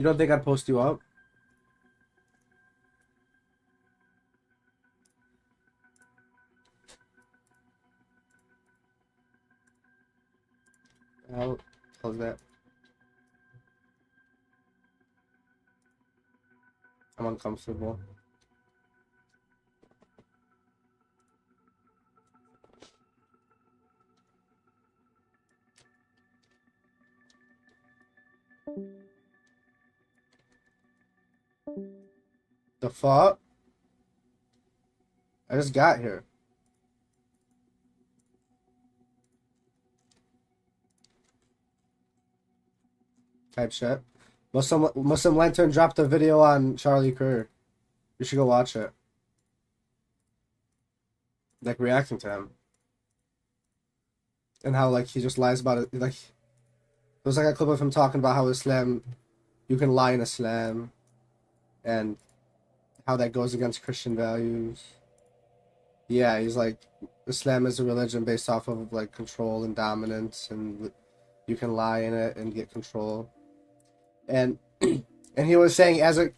You don't think I'd post you up? How's that? I'm uncomfortable. The fuck? I just got here. Type shit. Muslim Lantern dropped a video on Charlie Kirk. You should go watch it. Like reacting to him. And how like he just lies about it. Like there's like a clip of him talking about how Islam, you can lie in Islam, and how that goes against Christian values. Yeah, he's like, Islam is a religion based off of like control and dominance, and you can lie in it and get control. And and he was saying as a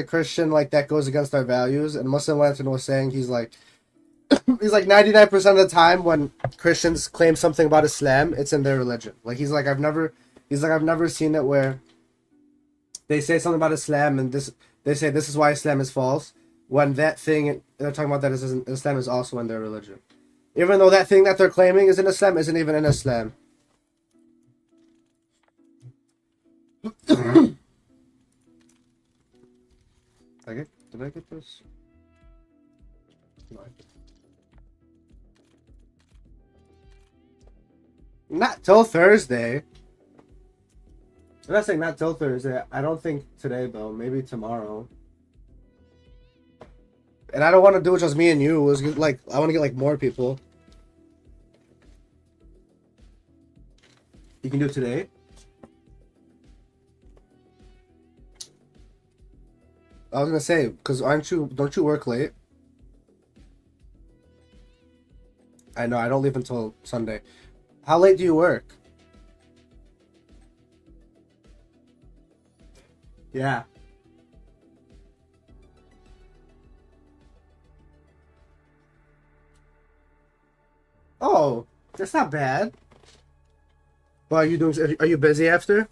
Christian, like that goes against our values. And Muslim Lantern was saying he's like 99% of the time when Christians claim something about Islam, it's in their religion. Like he's like I've never seen it where they say something about Islam and they say this is why Islam is false, when that thing they're talking about that Islam is also in their religion. Even though that thing that they're claiming is in Islam isn't even in Islam. Did I get this? No. Not till Thursday. I'm not saying not till Thursday. I don't think today though. Maybe tomorrow. And I don't want to do it just me and you. It was like I want to get like more people. You can do it today. I was gonna say, because don't you work late? I know, I don't leave until Sunday. How late do you work? Yeah. Oh, that's not bad. Well, are you busy after?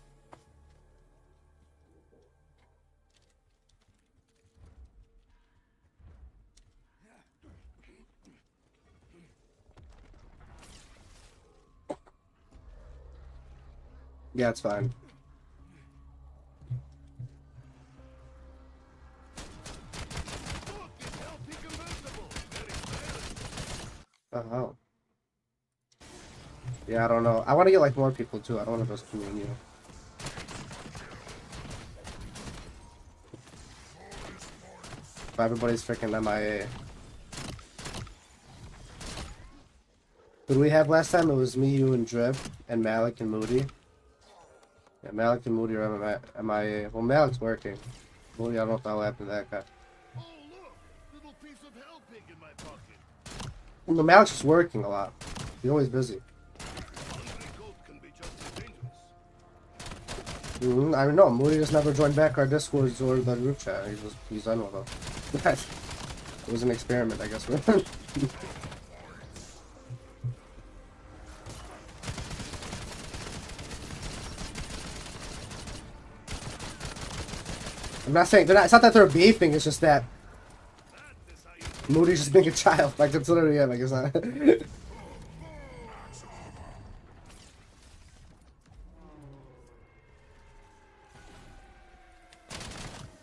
Yeah, it's fine. Oh. Yeah, I don't know. I want to get like more people too. I don't want to just me and you. But everybody's freaking MIA. Who did we have last time? It was me, you, and Drip, and Malik and Moody. Yeah, Malik and Moody are MIA. Well, Malik's working. Moody, I don't know what the hell happened to that guy. Oh, look! Little piece of hell pig in my pocket. Well, Malik's just working a lot. He's always busy. Hungry goat can be just as I dangerous. don't know. Moody just never joined back our Discord or the group chat. He's done with it. It was an experiment, I guess. I'm not saying it's not that they're beefing. It's just that Moody's just being a child. Like that's literally it. Like it's not.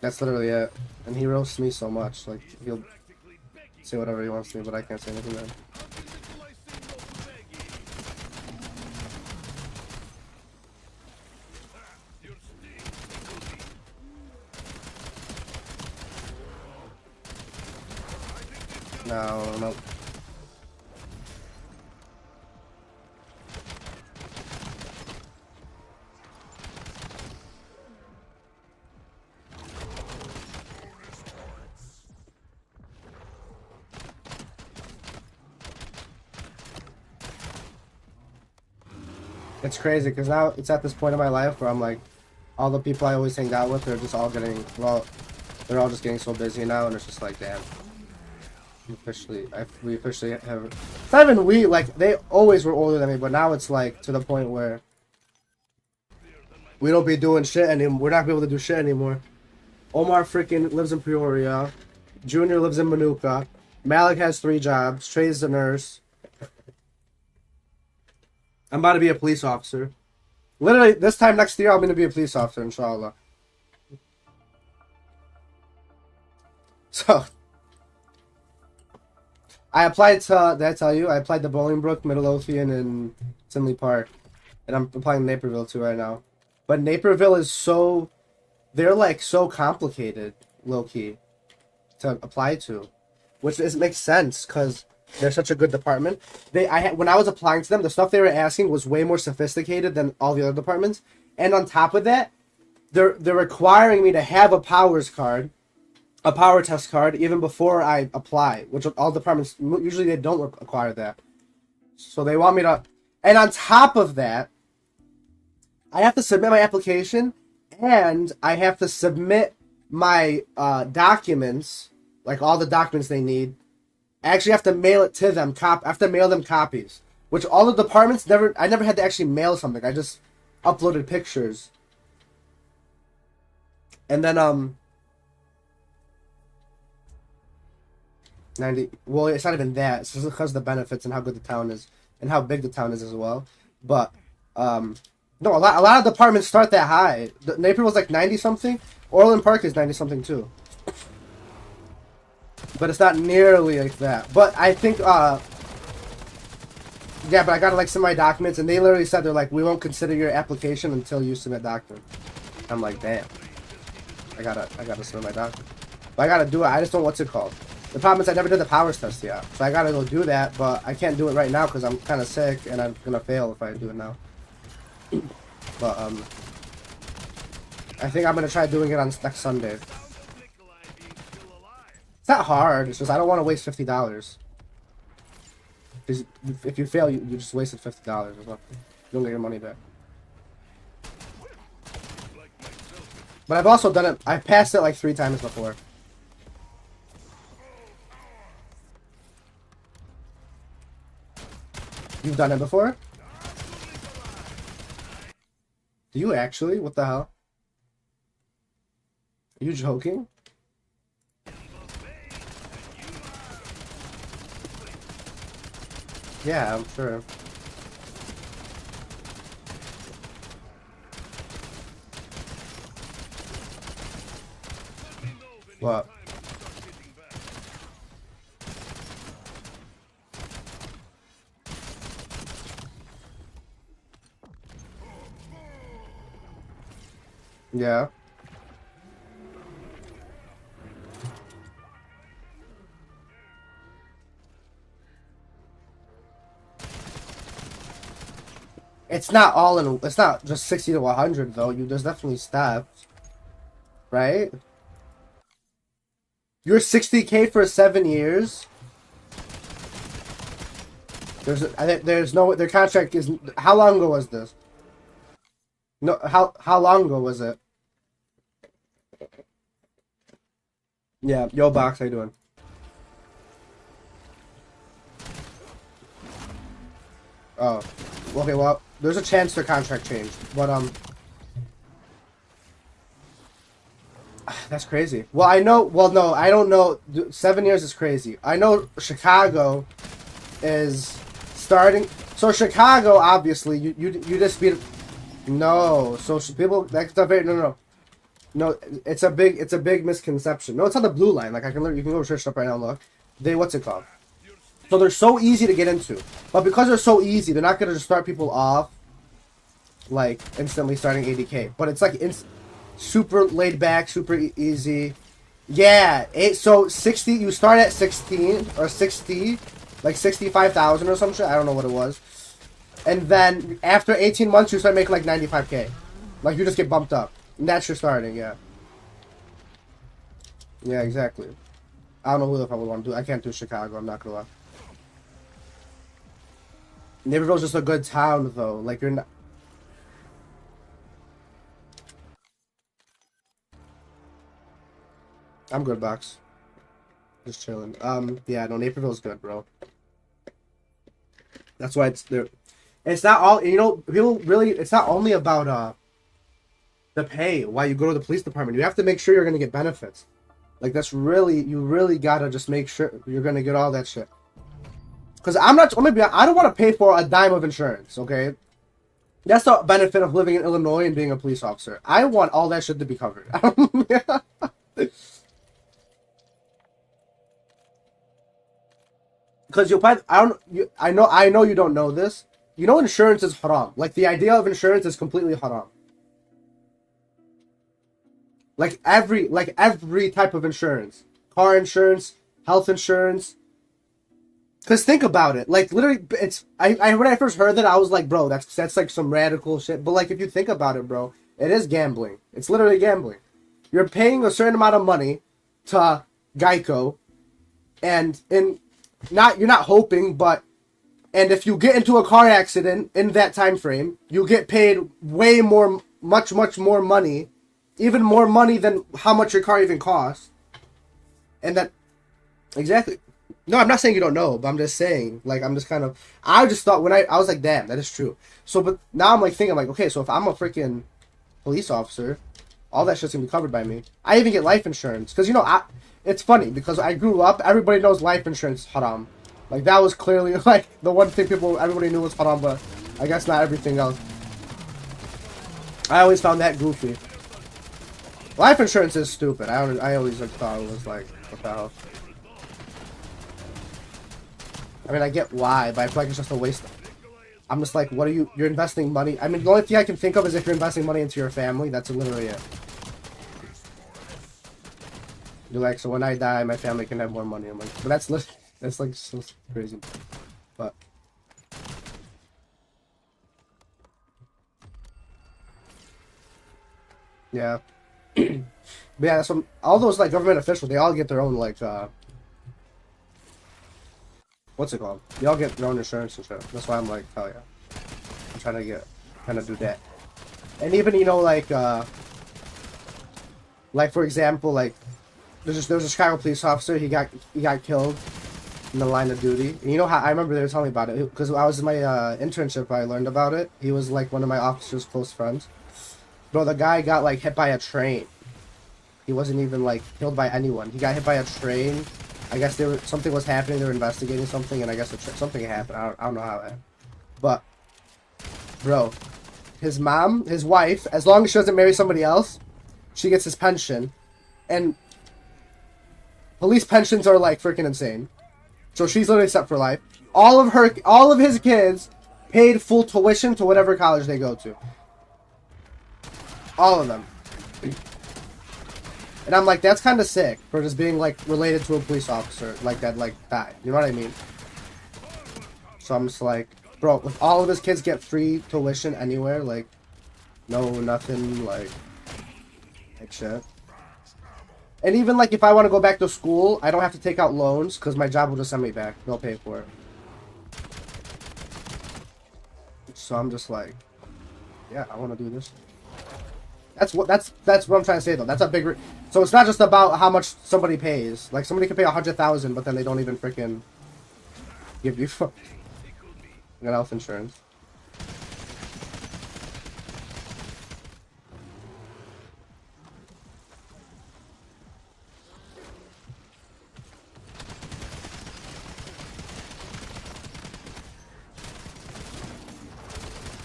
That's literally it. And he roasts me so much. Like he'll say whatever he wants to me, but I can't say anything then. No. It's crazy because now it's at this point in my life where I'm like, all the people I always hang out with, they're just all getting, well, they're all just getting so busy now, and it's just like, damn. We officially have, it's not even we, like, they always were older than me, but now it's like, to the point where we don't be doing shit anymore, we're not be able to do shit anymore. Omar freaking lives in Peoria, Junior lives in Manuka, Malik has 3 jobs, Trey's a nurse. I'm about to be a police officer. Literally, this time next year, I'm going to be a police officer, inshallah. So, I applied to, did I tell you? I applied to Bolingbrook, Midlothian, and Tinley Park. And I'm applying to Naperville, too, right now. But Naperville is so, they're like so complicated, low-key, to apply to. Which makes sense, because they're such a good department. When I was applying to them, the stuff they were asking was way more sophisticated than all the other departments. And on top of that, they're requiring me to have a powers card, a power test card, even before I apply. Which all departments usually they don't require that. So they want me to, and on top of that, I have to submit my application, and I have to submit my documents, like all the documents they need. I actually have to mail it to them. I have to mail them copies, which all the departments never. I never had to actually mail something. I just uploaded pictures, and then 90. Well, it's not even that. It's just because of the benefits and how good the town is and how big the town is as well. But no, a lot of departments start that high. Naperville's like 90 something. Orland Park is 90 something too. But it's not nearly like that. But I think, yeah, but I gotta like submit my documents, and they literally said they're like, we won't consider your application until you submit documents. I'm like, damn. I gotta submit my document. But I gotta do it. I just don't know what's it called. The problem is I never did the powers test yet, so I gotta go do that. But I can't do it right now because I'm kind of sick, and I'm gonna fail if I do it now. But I think I'm gonna try doing it on next Sunday. It's not hard. It's just I don't want to waste $50. Because if you fail, you just wasted $50 or something. You don't get your money back. But I've also done it. I've passed it like 3 times before. You've done it before? Do you actually? What the hell? Are you joking? Yeah, I'm sure. What? Yeah. It's not all in. It's not just 60 to 100 though. There's definitely steps, right? You're 60K for 7 years. There's no. Their contract is. How long ago was this? No. How long ago was it? Yeah. Yo, Box, how you doing? Oh. Okay. Well, there's a chance their contract changed, but that's crazy. Well, I know. Well, no, I don't know. 7 years is crazy. I know Chicago is starting. So Chicago, obviously, you just beat. No, so people. That's a very no. It's a big misconception. No, it's on the blue line. Like you can go search it up right now and look. What's it called? So they're so easy to get into, but because they're so easy, they're not gonna just start people off like instantly starting 80K. But it's like super laid back, super easy. Yeah, so 60. You start at 16 or 60, like 65,000 or some shit. I don't know what it was. And then after 18 months, you start making like 95K. Like you just get bumped up. And that's your starting, yeah. Yeah, exactly. I don't know who the fuck would want to do. I can't do Chicago. I'm not gonna lie. Naperville's just a good town, though. Like you're not. I'm good, Box. Just chilling. Yeah, no, Naperville's good, bro. That's why it's there. It's not all, you know, people really, it's not only about the pay why you go to the police department. You have to make sure you're gonna get benefits. Like that's really, you really gotta just make sure you're gonna get all that shit. Cause I'm not, maybe I don't want to pay for a dime of insurance. Okay, that's the benefit of living in Illinois and being a police officer. I want all that shit to be covered. Because you'll probably, I know you don't know this. You know, insurance is haram. Like the idea of insurance is completely haram. Like every type of insurance, car insurance, health insurance. Cause think about it, like literally, it's I when I first heard that I was like, bro, that's like some radical shit. But like if you think about it, bro, it is gambling. It's literally gambling. You're paying a certain amount of money to Geico, and you're not hoping, but and if you get into a car accident in that time frame, you get paid way more, much more money, even more money than how much your car even costs, and that exactly. No, I'm not saying you don't know, but I'm just saying, like, I'm just kind of, I just thought when I was like, damn, that is true. So, but now I'm like thinking, like, okay, so if I'm a freaking police officer, all that shit's gonna be covered by me. I even get life insurance, because, you know, it's funny, because I grew up, everybody knows life insurance is haram. Like, that was clearly, like, the one thing everybody knew was haram, but I guess not everything else. I always found that goofy. Life insurance is stupid. I always like, thought it was like, what the hell? I mean, I get why, but I feel like it's just a waste. I'm just like, what are you're investing money. I mean, the only thing I can think of is if you're investing money into your family, that's literally it. You're like, so when I die, my family can have more money. I'm like, but that's like so crazy. But yeah. But yeah, that's what, all those like government officials, they all get their own like what's it called? They all get their own insurance and shit. That's why I'm like, hell yeah. I'm trying to kind of do that. And even, you know, like for example, like, there was a Chicago police officer, he got killed in the line of duty. And you know how, I remember they were telling me about it, because I was in my internship, I learned about it. He was like one of my officer's close friends. Bro, the guy got like hit by a train. He wasn't even like killed by anyone. He got hit by a train. I guess something was happening. They were investigating something, and I guess something happened. I don't know how it happened. But, bro, his wife, as long as she doesn't marry somebody else, she gets his pension. And police pensions are like freaking insane. So she's literally set for life. All of his kids paid full tuition to whatever college they go to. All of them. And I'm like, that's kind of sick for just being like related to a police officer like that, like died. You know what I mean? So I'm just like, bro, if all of his kids get free tuition anywhere, like, no, nothing, like shit. And even like if I want to go back to school, I don't have to take out loans because my job will just send me back. They'll pay for it. So I'm just like, yeah, I want to do this. That's what I'm trying to say though. That's a big. So it's not just about how much somebody pays. Like somebody can pay 100,000, but then they don't even freaking give you health insurance.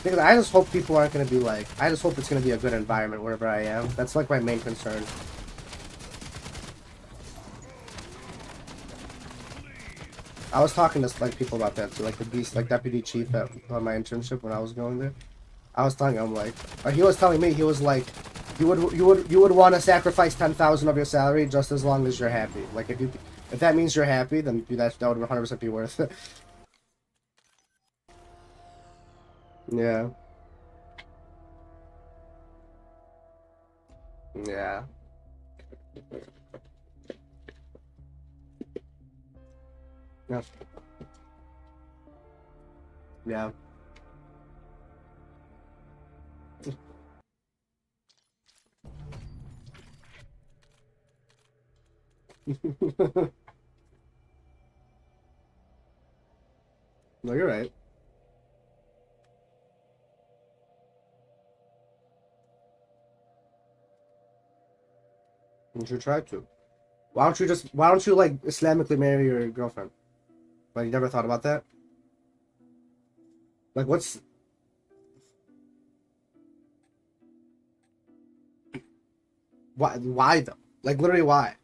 Because I just hope people aren't going to be like, I just hope it's going to be a good environment wherever I am. That's like my main concern. I was talking to like people about that too, like the beast, like deputy chief at my internship when I was going there. I was telling him like, or he was telling me, he was like, you would want to sacrifice 10,000 of your salary just as long as you're happy. Like if that means you're happy, then that would 100% be worth it. Yeah. Yeah. Yeah. Yeah. No, you're right. You should try to. Why don't you like Islamically marry your girlfriend? Like you never thought about that? Like what's why though? Like literally why?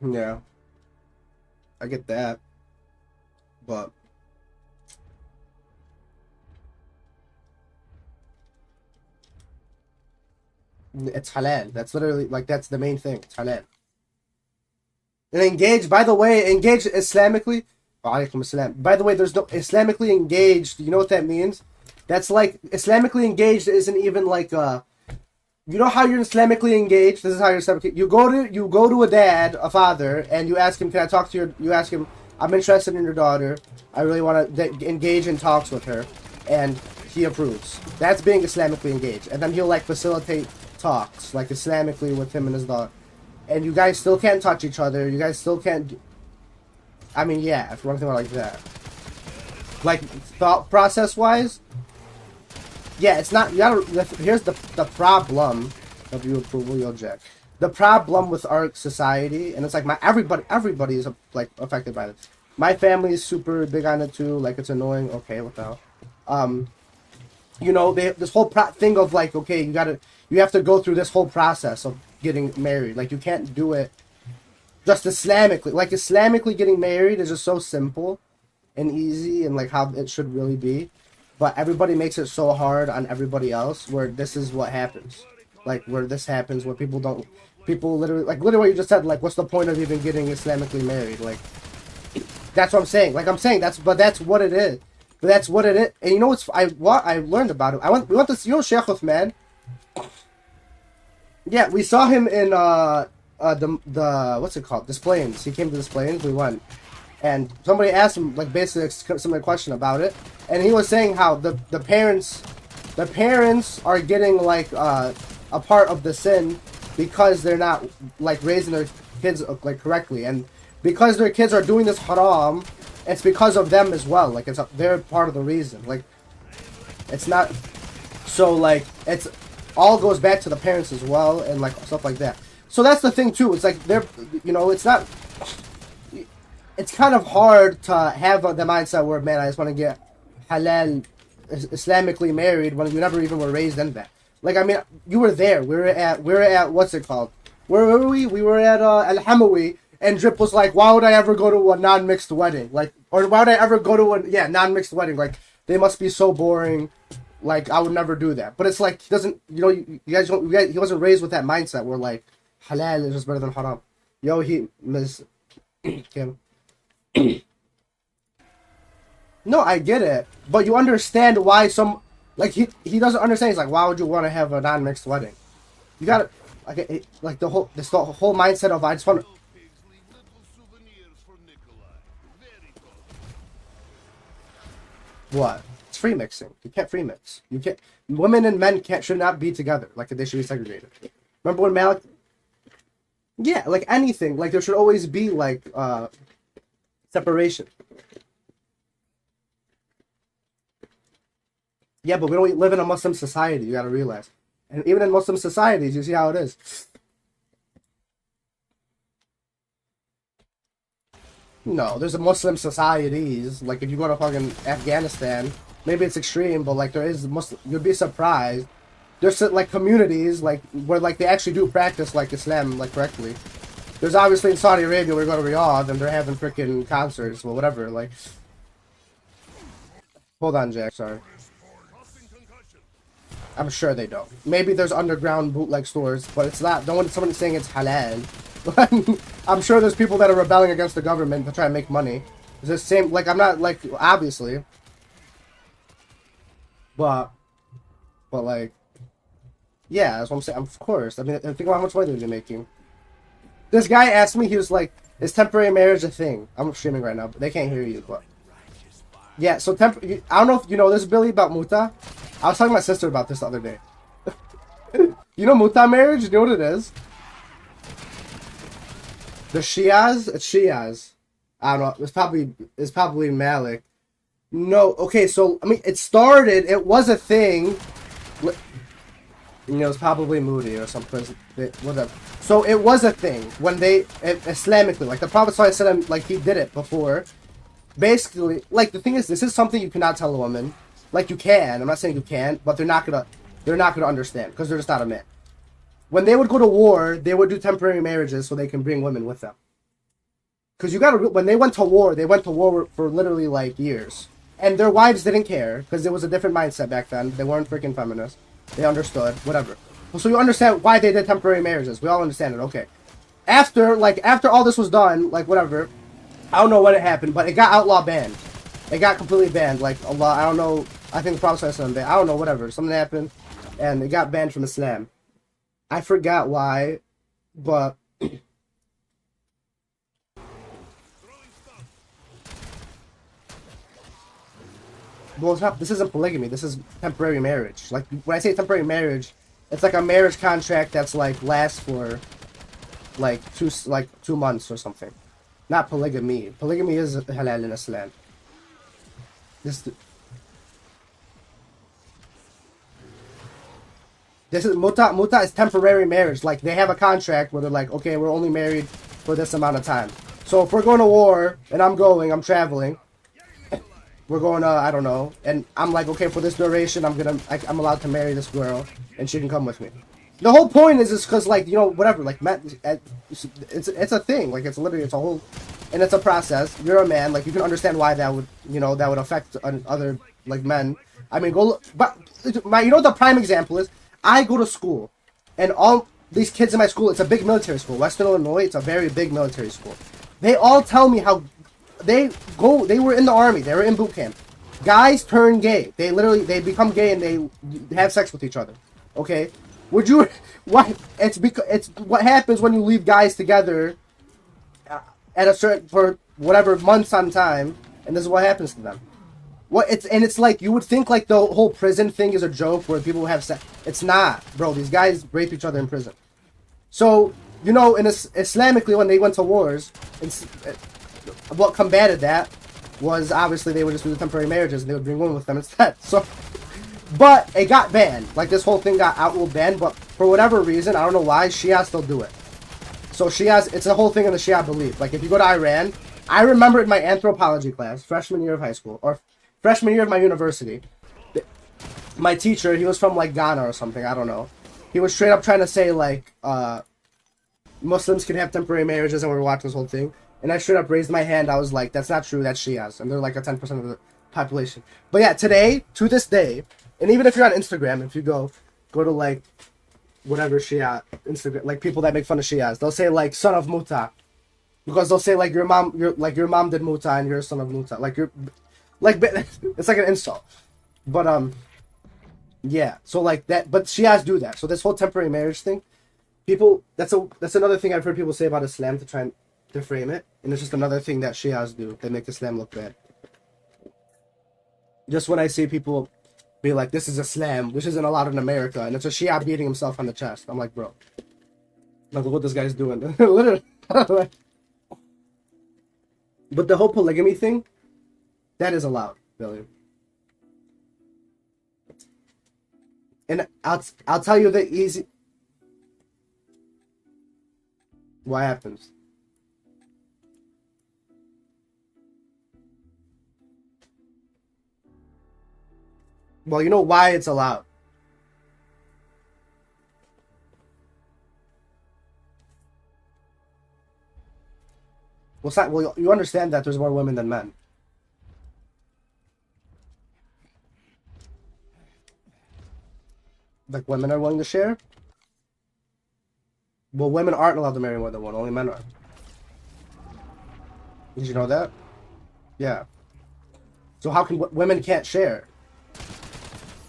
Yeah, I get that, but it's halal. That's literally like that's the main thing. It's halal. And engage, by the way, engage Islamically. Walaikum assalam. By the way, there's no Islamically engaged. You know what that means? That's like Islamically engaged isn't even like you know how you're Islamically engaged? This is how you're Islamically. You go to a dad, a father, and you ask him, "Can I talk to your?" You ask him, "I'm interested in your daughter. I really want to engage in talks with her," and he approves. That's being Islamically engaged, and then he'll like facilitate talks like Islamically with him and his daughter. And you guys still can't touch each other. You guys still can't. I mean, yeah, if you want to think about it like that, like thought process wise. Yeah, it's not. You gotta. Here's the problem of you approval, you'll jack. The problem with our society, and it's like everybody is like affected by this. My family is super big on it too. Like it's annoying. Okay, what the hell? You know, this whole thing of like, okay, you have to go through this whole process of getting married. Like you can't do it just Islamically. Like Islamically getting married is just so simple and easy, and like how it should really be. But everybody makes it so hard on everybody else where this is what happens. Like where this happens where people literally what you just said, like what's the point of even getting Islamically married? Like that's what I'm saying. Like I'm saying that's what it is. But that's what it is. And you know what I learned about it. We went to Sheikh Uthman. Yeah, we saw him in the what's it called? Displays. He came to Displays, we went. And somebody asked him like basically some question about it, and he was saying how the parents are getting like a part of the sin because they're not like raising their kids like correctly, and because their kids are doing this haram, it's because of them as well. Like they're part of the reason. Like it's not so like it's all goes back to the parents as well, and like stuff like that. So that's the thing too. It's like it's not. It's kind of hard to have the mindset where, man, I just want to get halal, Islamically married when you never even were raised in that. Like, I mean, you were there. We were at what's it called? Where were we? We were at Al Hamawi, and Drip was like, why would I ever go to a non-mixed wedding? Like, or why would I ever go to a non-mixed wedding? Like, they must be so boring. Like, I would never do that. But it's like he doesn't. You guys don't. He wasn't raised with that mindset where like halal is just better than haram. Yo, Miss Kim. No, I get it, but you understand why he doesn't understand. He's like, why would you want to have a non-mixed wedding? You gotta like the whole mindset of I just want. What? It's free mixing. You can't free mix. You can't. Women and men should not be together. Like they should be segregated. Remember when Malik? Yeah, like anything. Like there should always be like separation. Yeah, but we don't live in a Muslim society, you gotta realize. And even in Muslim societies, you see how it is. No, there's a Muslim societies. Like if you go to fucking Afghanistan, maybe it's extreme, but like there is Muslim. You'd be surprised. There's like communities like where like they actually do practice like Islam like correctly. There's obviously in Saudi Arabia where you go to Riyadh and they're having freaking concerts or whatever. Like, hold on, Jack. Sorry. I'm sure they don't. Maybe there's underground bootleg stores, but it's not. Don't want someone saying it's halal. I'm sure there's people that are rebelling against the government to try and make money. It's the same. Like I'm not like obviously, but like, yeah, that's what I'm saying. Of course. I mean, think about how much money they're making. This guy asked me. He was like, "Is temporary marriage a thing?" I'm streaming right now, but they can't hear you. But Yeah, so I don't know if you know this, Billy, about Muta. I was talking to my sister about this the other day. You know Muta marriage? You know what it is? The Shias? It's Shias. I don't know. It's probably Malik. No, okay, so I mean it started, it was a thing. You know, it's probably Moody or something. Whatever. So it was a thing when Islamically, like the Prophet ﷺ, like he did it before. Basically, like the thing is, this is something you cannot tell a woman. Like you can, I'm not saying you can't, but they're not gonna understand because they're just not a man. When they would go to war, they would do temporary marriages so they can bring women with them. Because when they went to war for literally like years. And their wives didn't care because it was a different mindset back then. They weren't freaking feminists. They understood, whatever. So you understand why they did temporary marriages. We all understand it, okay. After all this was done, like whatever, I don't know when it happened, but it got outlaw banned. It got completely banned. Like Allah, I don't know. I think the Prophet said something. I don't know, whatever. Something happened, and it got banned from Islam. I forgot why, but well, this isn't polygamy. This is temporary marriage. Like when I say temporary marriage, it's like a marriage contract that's like lasts for like 2 months or something. Not polygamy. Polygamy is halal in Islam. This is muta. Muta is temporary marriage. Like they have a contract where they're like, okay, we're only married for this amount of time. So if we're going to war and I'm traveling, we're going to, I don't know, and I'm like, okay, for this duration, I'm allowed to marry this girl, and she can come with me. The whole point is because, like, you know, whatever, like, it's a thing, like, it's a whole, and it's a process. You're a man, like, you can understand why that would affect other, like, men. I mean, but, you know what the prime example is? I go to school, and all these kids in my school, it's a big military school. Western Illinois, it's a very big military school. They all tell me how they were in the army, they were in boot camp. Guys turn gay. They become gay and they have sex with each other. Okay? Would you it's what happens when you leave guys together for whatever months on time, and this is what happens to them. It's like you would think like the whole prison thing is a joke where people have sex. It's not, bro. These guys rape each other in prison. So, you know, Islamically when they went to wars, what combated that was obviously they would just do the temporary marriages and they would bring women with them instead. So, but it got banned. Like this whole thing got outlaw banned, but for whatever reason, I don't know why, Shia still do it. So Shias, it's a whole thing in the Shia belief. Like if you go to Iran, I remember in my anthropology class, freshman year of high school, or freshman year of my university, my teacher, he was from like Ghana or something, I don't know. He was straight up trying to say like, Muslims can have temporary marriages, and we were watching this whole thing. And I straight up raised my hand. I was like, that's not true. That's Shias. And they're like a 10% of the population. But yeah, today, to this day, and even if you're on Instagram, if you go to like, whatever Shia, Instagram, like people that make fun of Shias, they'll say like, son of Muta. Because they'll say like, your mom did Muta and you're a son of Muta. Like, it's like an insult. But, yeah. So like that, but Shias do that. So this whole temporary marriage thing, that's another thing I've heard people say about Islam to frame it, and it's just another thing that Shias do. They make Islam look bad. Just when I see people be like, this is Islam, which isn't allowed in America, and it's a Shia beating himself on the chest. I'm like, bro. Look what this guy's doing. Literally. But the whole polygamy thing, that is allowed, Billy. And I'll tell you the easy... What happens? Well, you know why it's allowed. Well, you understand that there's more women than men. Like women are willing to share? Well, women aren't allowed to marry more than one. Only men are. Did you know that? Yeah. So how can women can't share?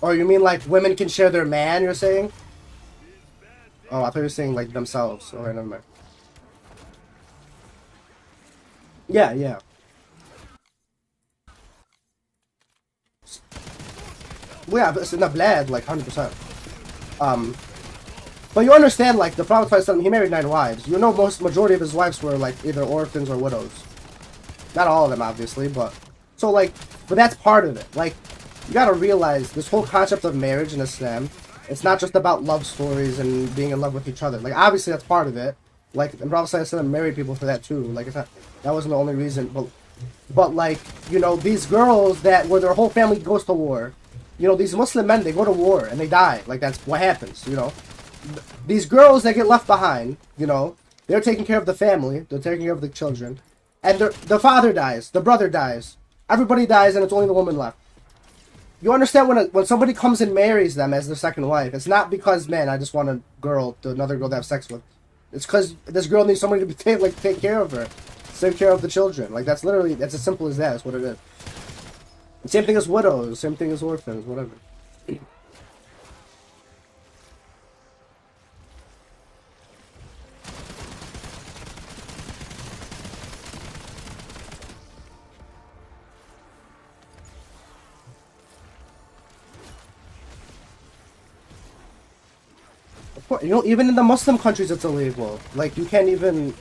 Or you mean like women can share their man, you're saying? Oh, I thought you were saying like themselves. Okay, never mind. Yeah, yeah. Well, yeah, it's in the blood, like 100%. But you understand, like, the Prophet ﷺ, he married 9 wives. You know, majority of his wives were, like, either orphans or widows. Not all of them, obviously, but... So, like, but that's part of it. Like, you gotta realize, this whole concept of marriage in Islam, it's not just about love stories and being in love with each other. Like, obviously, that's part of it. Like, the Prophet ﷺ married people for that, too. Like, it's not... That wasn't the only reason, but, like, you know, these girls where their whole family goes to war, you know, these Muslim men, they go to war and they die. Like, that's what happens, you know. These girls that get left behind, you know, they're taking care of the family, they're taking care of the children, and the father dies, the brother dies, everybody dies, and it's only the woman left. You understand when somebody comes and marries them as their second wife, it's not because, man, I just want another girl to have sex with. It's because this girl needs somebody to take care of her, take care of the children. Like, that's as simple as that. That's what it is. Same thing as widows, same thing as orphans, whatever. You know, even in the Muslim countries, it's illegal. Like, you can't even...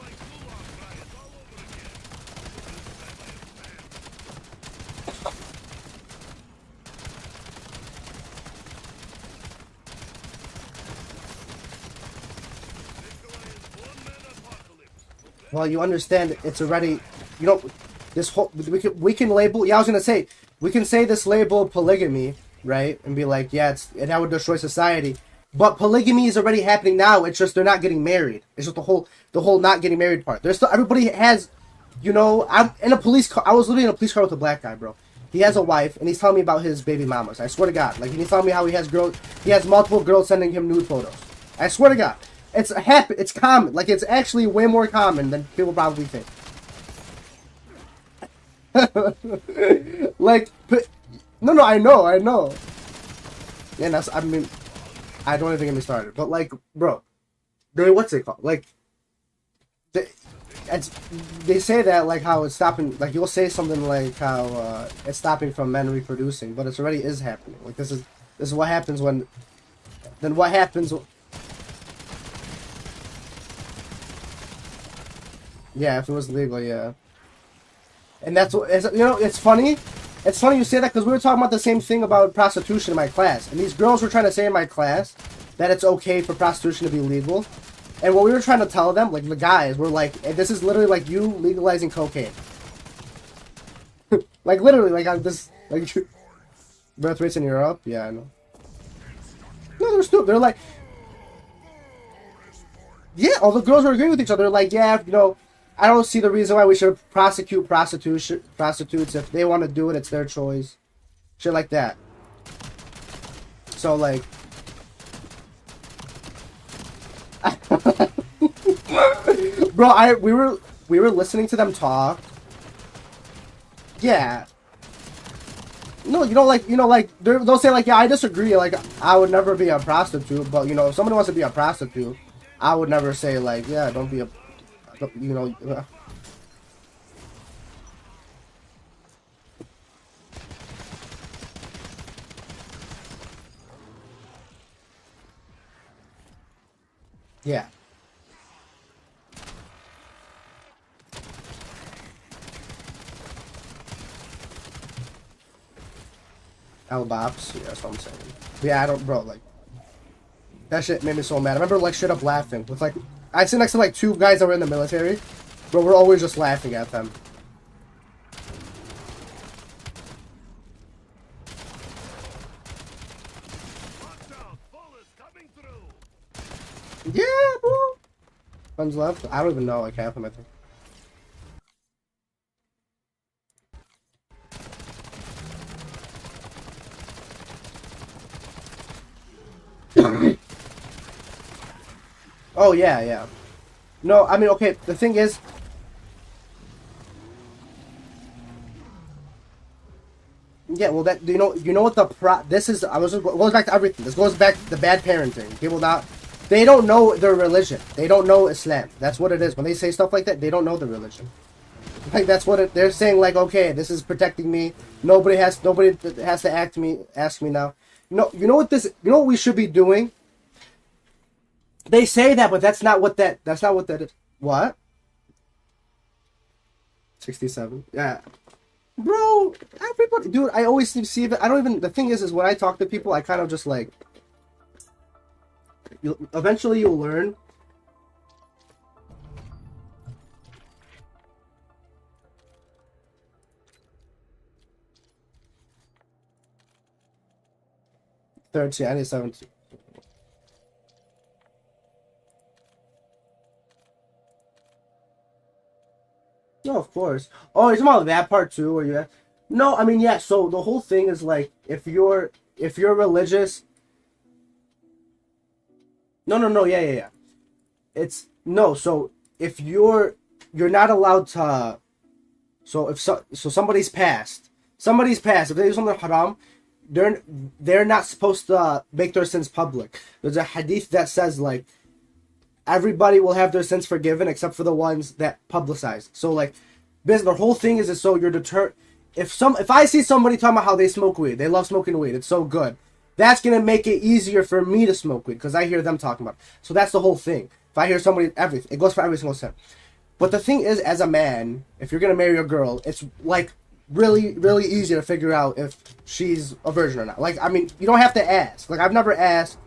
Well, you understand, it's already... You know, this whole... We can label... Yeah, I was gonna say, we can say this label polygamy, right? And be like, yeah, that would destroy society. But polygamy is already happening now. It's just they're not getting married. It's just the whole not getting married part. There's still everybody has, you know. I'm in a police car. I was literally in a police car with a black guy, bro. He has a wife, and he's telling me about his baby mamas. I swear to God, like he's telling me how he has multiple girls sending him nude photos. I swear to God, it's common. Like it's actually way more common than people probably think. Like, no, I know. Yeah, that's I don't even get me started. But, like, bro, what's it called? Like, they say that, like, how it's stopping, like, you'll say something like how it's stopping from men reproducing, but it already is happening. Like, this is what happens when, then what happens, yeah, if it was legal, yeah. And that's what, you know, it's funny. It's funny you say that because we were talking about the same thing about prostitution in my class. And these girls were trying to say in my class that it's okay for prostitution to be legal. And what we were trying to tell them, like the guys, were like, this is literally like you legalizing cocaine. Like literally, like I'm this, like birth rates in Europe. Yeah, I know. No, they're stupid. They're like, yeah, all the girls were agreeing with each other. They're like, yeah, you know, I don't see the reason why we should prosecute prostitutes. If they want to do it, it's their choice. Shit like that. So, like... Bro, we were listening to them talk. Yeah. No, they'll say, like, yeah, I disagree. Like, I would never be a prostitute. But, you know, if somebody wants to be a prostitute, I would never say, like, yeah, don't be a... You know, yeah. Albops, yeah, that's what I'm saying. Yeah, I don't, bro, like, that shit made me so mad. I remember, like, straight up laughing with, like, I sit next to, like, 2 guys that were in the military, but we're always just laughing at them. Yeah, bro. One's left. I don't even know, like, half of them, I think. Oh, yeah. No, I mean, okay, the thing is... Yeah, well, that, you know what this is, it goes back to everything. This goes back to the bad parenting. They don't know their religion. They don't know Islam. That's what it is. When they say stuff like that, they don't know the religion. Like, that's what they're saying, like, okay, this is protecting me. Nobody has to ask me now. No, you know what this? You know what we should be doing? They say that, but that's not what that. That's not what that is. What? 67. Yeah, bro. Everybody, dude. I always see that. I don't even. The thing is when I talk to people, I kind of just like. Eventually, you'll learn. Third, I need 17. No, of course. Oh, you're talking about that part too, where you. No, I mean, yeah. So the whole thing is like, if you're religious. No, no, no. Yeah, yeah, yeah. It's no. So if you're not allowed to. So if somebody's passed, if they do something haram, they're they're not supposed to make their sins public. There's a hadith that says like everybody will have their sins forgiven except for the ones that publicize. So like, the whole thing is so you're deterred. If I see somebody talking about how they smoke weed, they love smoking weed, it's so good. That's gonna make it easier for me to smoke weed because I hear them talking about it. So that's the whole thing. If I hear somebody, everything it goes for every single sin. But the thing is, as a man, if you're gonna marry a girl, it's like really, really easy to figure out if she's a virgin or not. Like, I mean, you don't have to ask. Like, I've never asked,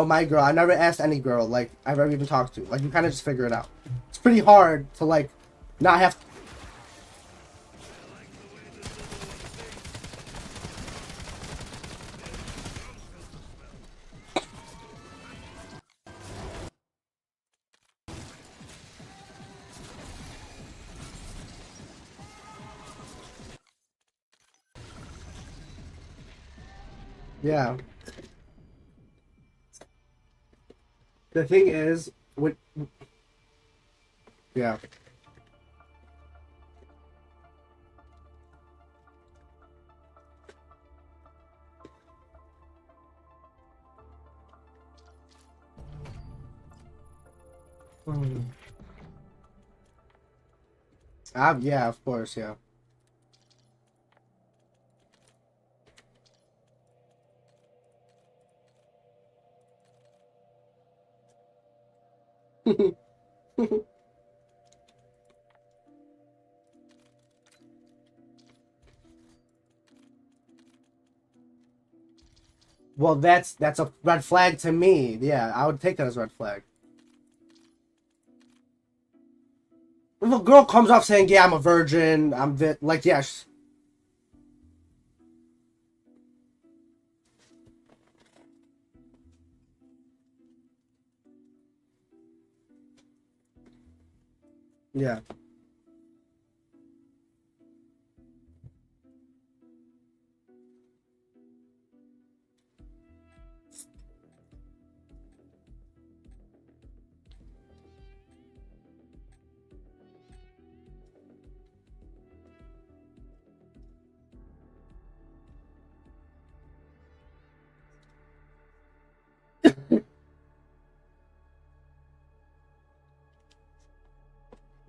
my girl. I never asked any girl, like, I've ever even talked to. Like, you kind of just figure it out. It's pretty hard to, like, not have. Yeah. The thing is, yeah. Hmm. Yeah, of course, yeah. Well, that's a red flag to me. Yeah, I would take that as a red flag. If a girl comes off saying, "Yeah, I'm a virgin," like, yeah, yeah,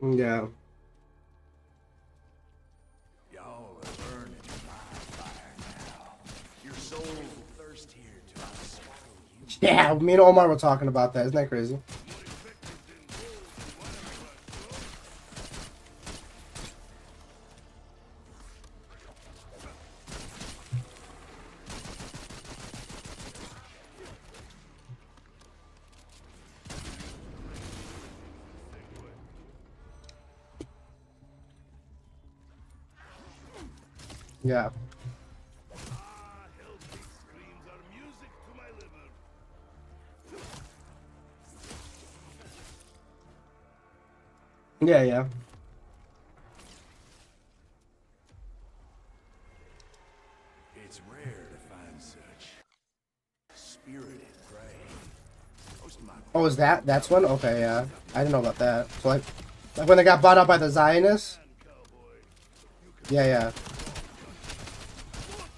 yeah, Y'all are burning my fire now. Your soul will thirst here till I swallow you. yeah. Me and Omar were talking about that. Isn't that crazy? Yeah, Hell's screams are music to my liver. yeah, yeah. It's rare to find such spirited prey. Most of my Oh, is that's one? Okay, yeah. I didn't know about that. So like when they got bought out by the Zionists. cowboy. Yeah, yeah. Look,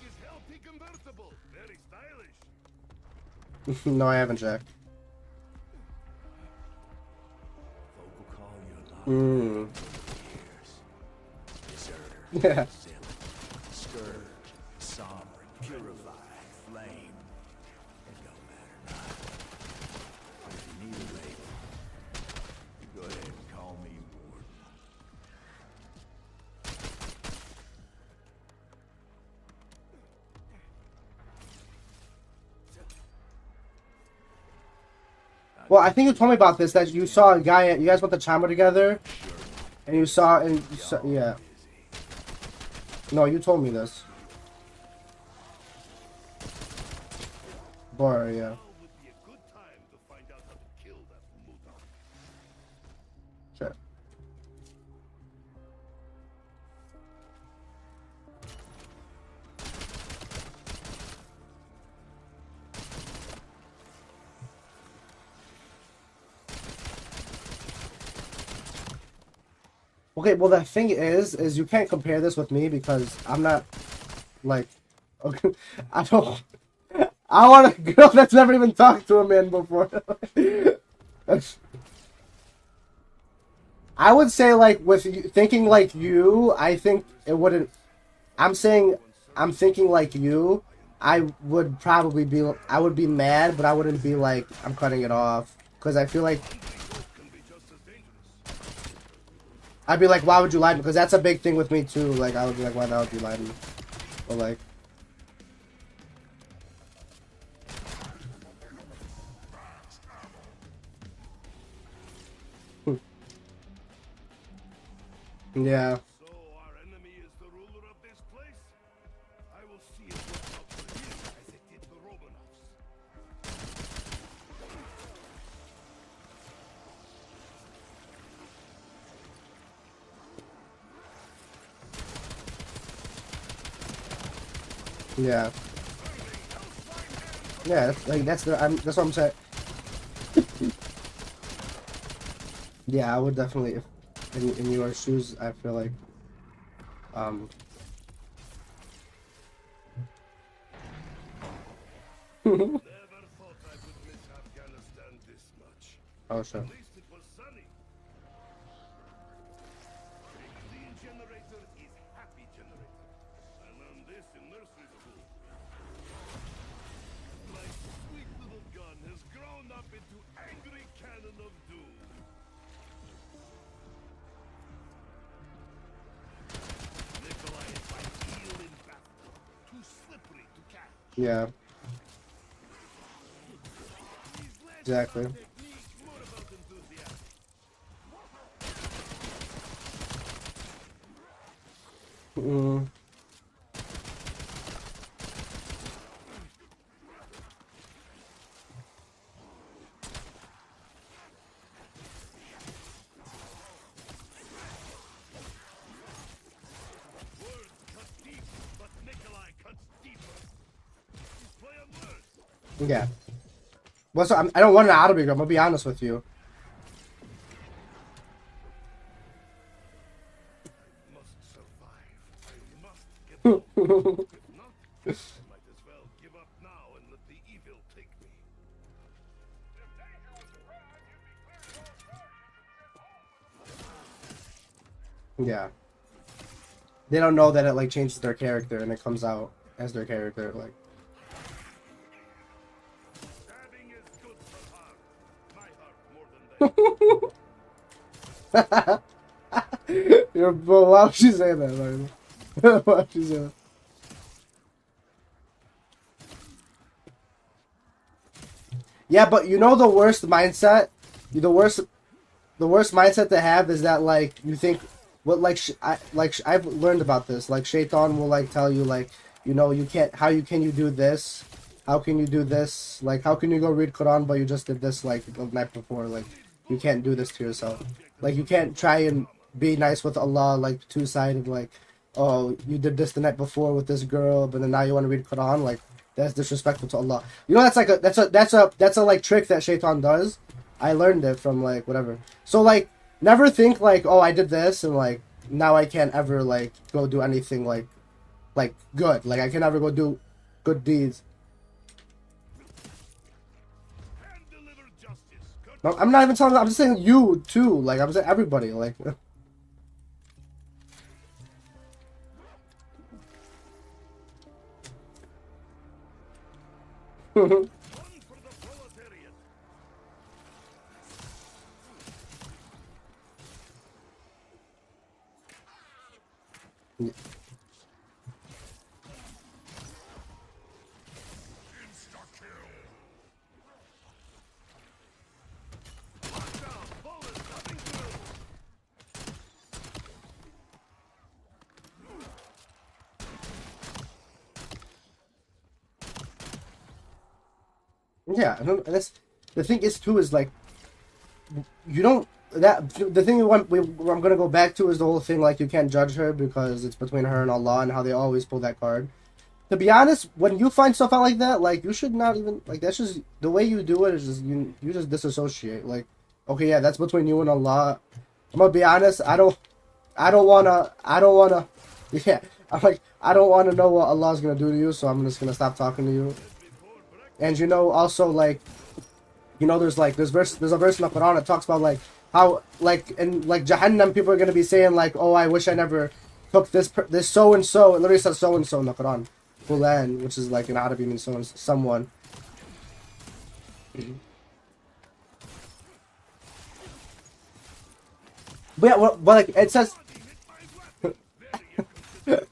is healthy convertible. Very stylish. No, I haven't checked. Folk will call you a lot Mm. of years. Deserter. Yeah. Zealot. Scourge. Sovereign. Purified. Flame. Well, I think you told me about this, that you saw a guy, you guys went to Chama together, and you saw, yeah. No, you told me this. Boy, yeah. Sure. Okay, well the thing is you can't compare this with me because I'm not, like, okay, I don't, I want a girl that's never even talked to a man before. I would say, like, with thinking like you, I think it wouldn't, I'm saying, I'm thinking like you, I would probably be, I would be mad, but I wouldn't be like, I'm cutting it off. Because I feel like, I'd be like, why would you lie to me? Because that's a big thing with me too. Like, I would be like, why the hell would you lie to me? Or like, yeah. So our enemy is the ruler of this place? I will see it works out for him as it did the Romanovs. Yeah. Yeah, that's, like, that's what I'm saying. Yeah, I would definitely, if in your shoes, I feel like, um, Never thought I would miss Afghanistan this much. oh sure. At least it was sunny. The generator is happy generator. I learned this in nursery school. My sweet little gun has grown up into angry cannon of doom. Nikolai is like eel in battle, too slippery to catch. Yeah, exactly. Technique, more about enthusiasm. Mm. Words cut deep, but Nikolai cuts deeper. Play on words. Yeah. Well, so I don't want an auto big. I'm gonna be honest with you. Must survive. I must get home. If not, I might as well give up now and let the evil take me. Yeah. They don't know that it like changes their character and it comes out as their character. Like, Stabbing is good for heart. My heart more than that. You're, well, why would you say that? Like, why would you say that? Yeah, but you know the worst mindset, the worst mindset to have is that like you think what like I've learned about this. Like Shaitan will like tell you like, you know, you can't, how you can you do this? How can you do this? Like, how can you go read Quran but you just did this like the night before? Like, you can't do this to yourself. Like, you can't try and be nice with Allah like two-sided. Like, oh, you did this the night before with this girl, but then now you want to read Quran. Like, that's disrespectful to Allah. You know, that's like that's a like trick that Shaitan does. I learned it from like whatever. So like, never think like, oh, I did this and like now I can't ever like go do anything like good. Like, I can never go do good deeds. And deliver justice. No, I'm not even talking. I'm just saying you too. Like, I'm saying everybody. Like, One for the proletariat. Yeah, and that's the thing is too is like you don't that the thing I'm gonna go back to is the whole thing like you can't judge her because it's between her and Allah and how they always pull that card. To be honest, when you find stuff out like that, like you should not even like that's just the way you do it is just you just disassociate. Like, okay, yeah, that's between you and Allah. I'm gonna be honest, I don't wanna yeah, I'm like I don't wanna know what Allah's gonna do to you, so I'm just gonna stop talking to you. And also like there's like there's a verse in the Quran that talks about like how like in like Jahannam people are gonna be saying like, oh, I wish I never took this so and so. It literally says so and so in the Quran, Fulan, which is like in Arabic means someone. But yeah, well like it says.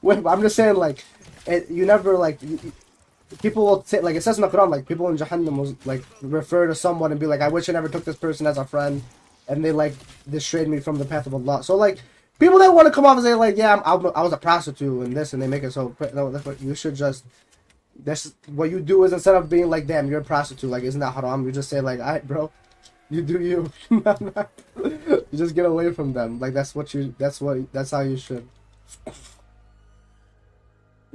Wait, I'm just saying like, you never like. People will say like it says in the Quran like people in Jahannam will like refer to someone and be like I wish I never took this person as a friend, and they like dissuade me from the path of Allah. So like people that want to come off and say like yeah I was a prostitute and this and they make it so no that's what you should just that's what you do is instead of being like damn you're a prostitute like isn't that haram you just say like alright bro you do you you just get away from them like that's how you should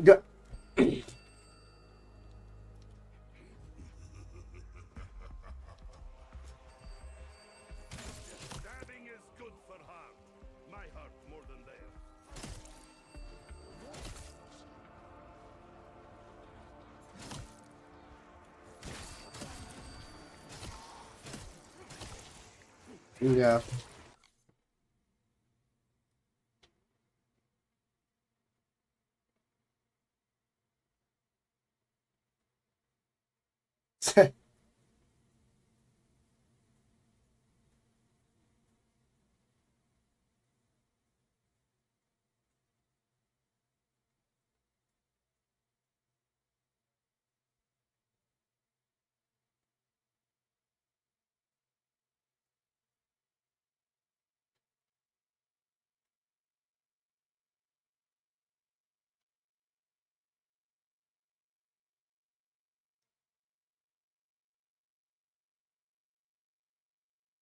go. Stabbing is good for heart. My heart more than theirs. Yeah.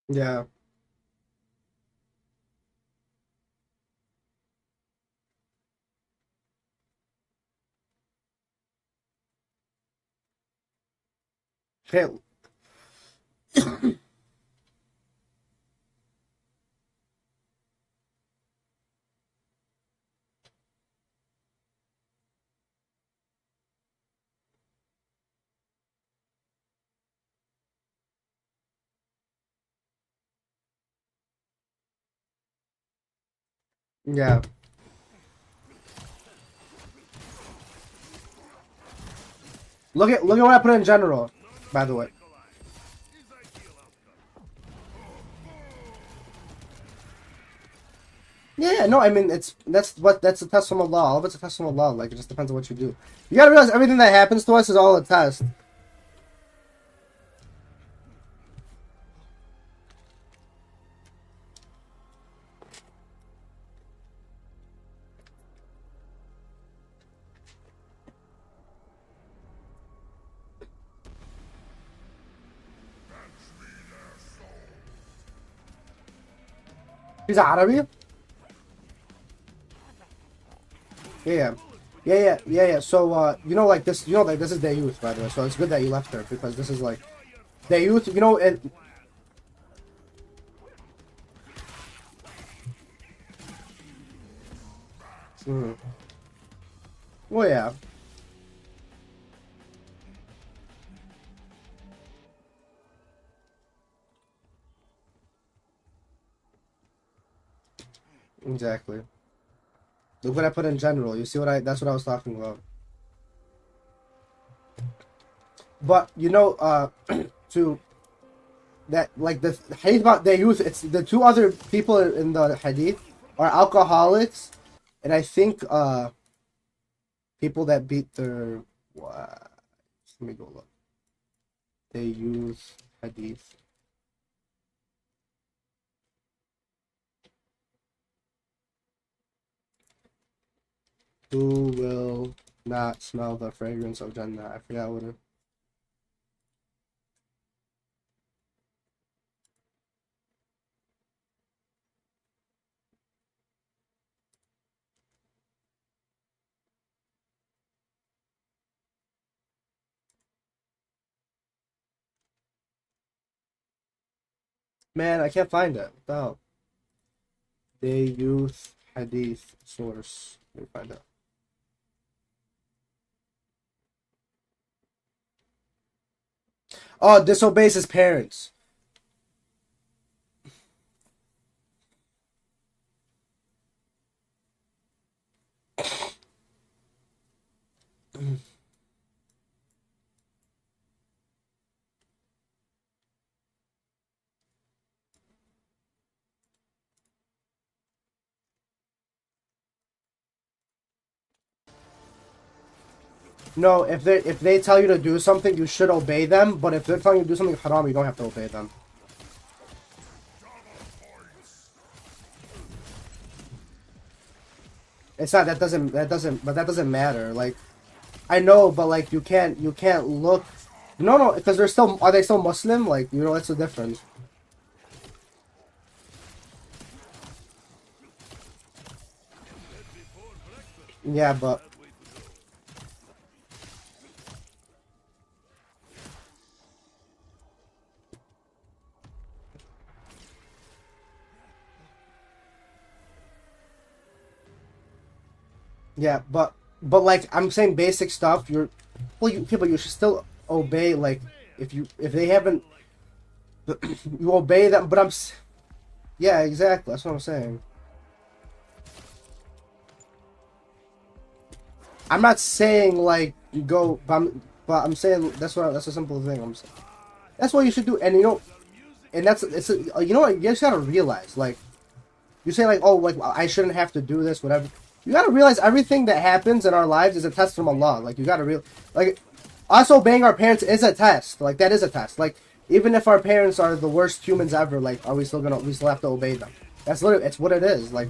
Yeah. Hey, yeah. Look at what I put in general, by the way. Is ideal outcome. Yeah, no, I mean that's a test from Allah. All of it's a test from Allah. Like it just depends on what you do. You gotta realize everything that happens to us is all a test. He's Arabi? Yeah, yeah. So like this like this is their youth by the way. So it's good that you left her because this is like their youth, it mhm. Well yeah. Exactly. Look what I put in general. You see what I that's what I was talking about. But to that like the hadith about their youth, it's the two other people in the hadith are alcoholics, and I think people that beat their what? Let me go look. They use hadith. Who will not smell the fragrance of Jannah? I forgot what it. Man, I can't find it. Oh, day youth hadith source. Let me find it. Oh, disobeys his parents. No, if they tell you to do something, you should obey them. But if they're telling you to do something haram, you don't have to obey them. It's not but that doesn't matter. Like, I know, but like you can't look. No, because are they still Muslim? Like, that's the difference. Yeah, but yeah, but like I'm saying basic stuff. But you should still obey. Like, if they haven't, you obey them. But yeah, exactly. That's what I'm saying. I'm not saying like you go, but I'm saying that's a simple thing. That's what you should do. And and what you just gotta realize, like, you say like, oh, like I shouldn't have to do this, whatever. You gotta realize everything that happens in our lives is a test from Allah. Like, you gotta like, us obeying our parents is a test. Like, that is a test. Like, even if our parents are the worst humans ever, like, we still have to obey them. That's literally, it's what it is. Like,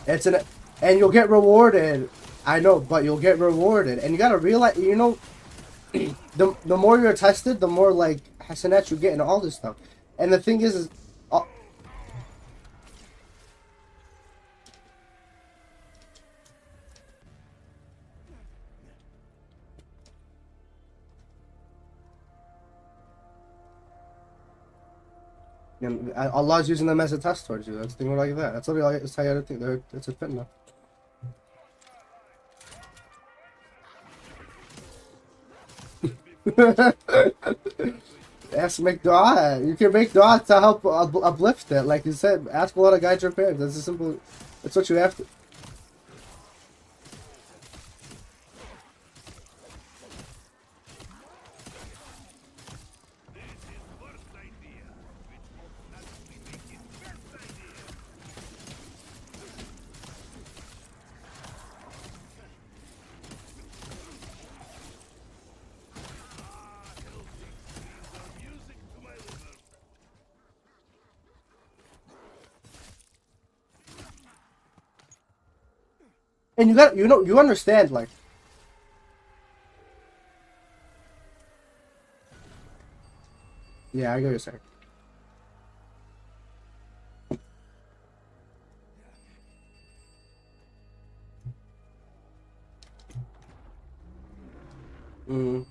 it's an, and you'll get rewarded. I know, but you'll get rewarded, and you gotta realize, the more you're tested, the more like hasanat you get and all this stuff. And the thing is uh, Allah's using them as a test towards you. That's the thing like that. That's literally that's how you gotta think. It's a fitna. Make dua. You can make dua to help uplift it. Like you said, ask Allah to guide your parents. That's a simple. That's what you have to. And you understand, like, yeah, I get what you're saying. Mm.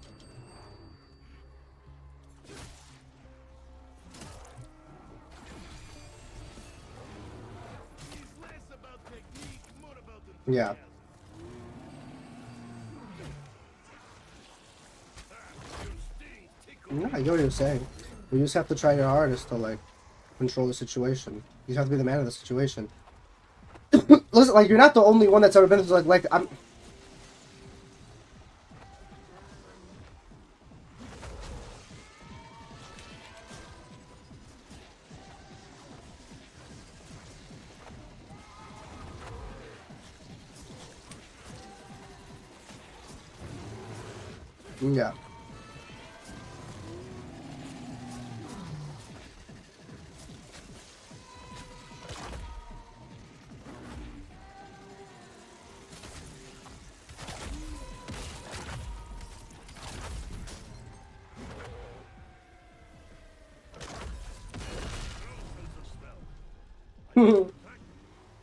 Yeah. Yeah, I get what you're saying. You just have to try your hardest to like control the situation. You just have to be the man of the situation. Listen, like, you're not the only one that's ever been through like I'm. Yeah.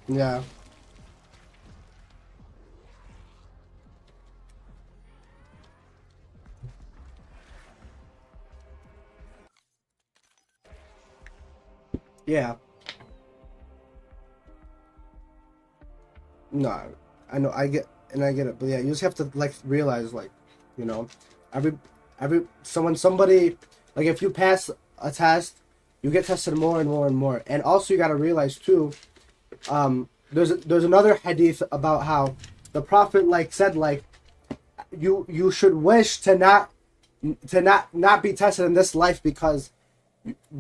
Yeah. Yeah. No, I know, I get it, but yeah, you just have to like realize, like, you know, every somebody, like, if you pass a test, you get tested more and more and more, and also you got to realize too, there's another hadith about how the prophet like said like you should wish to not be tested in this life, because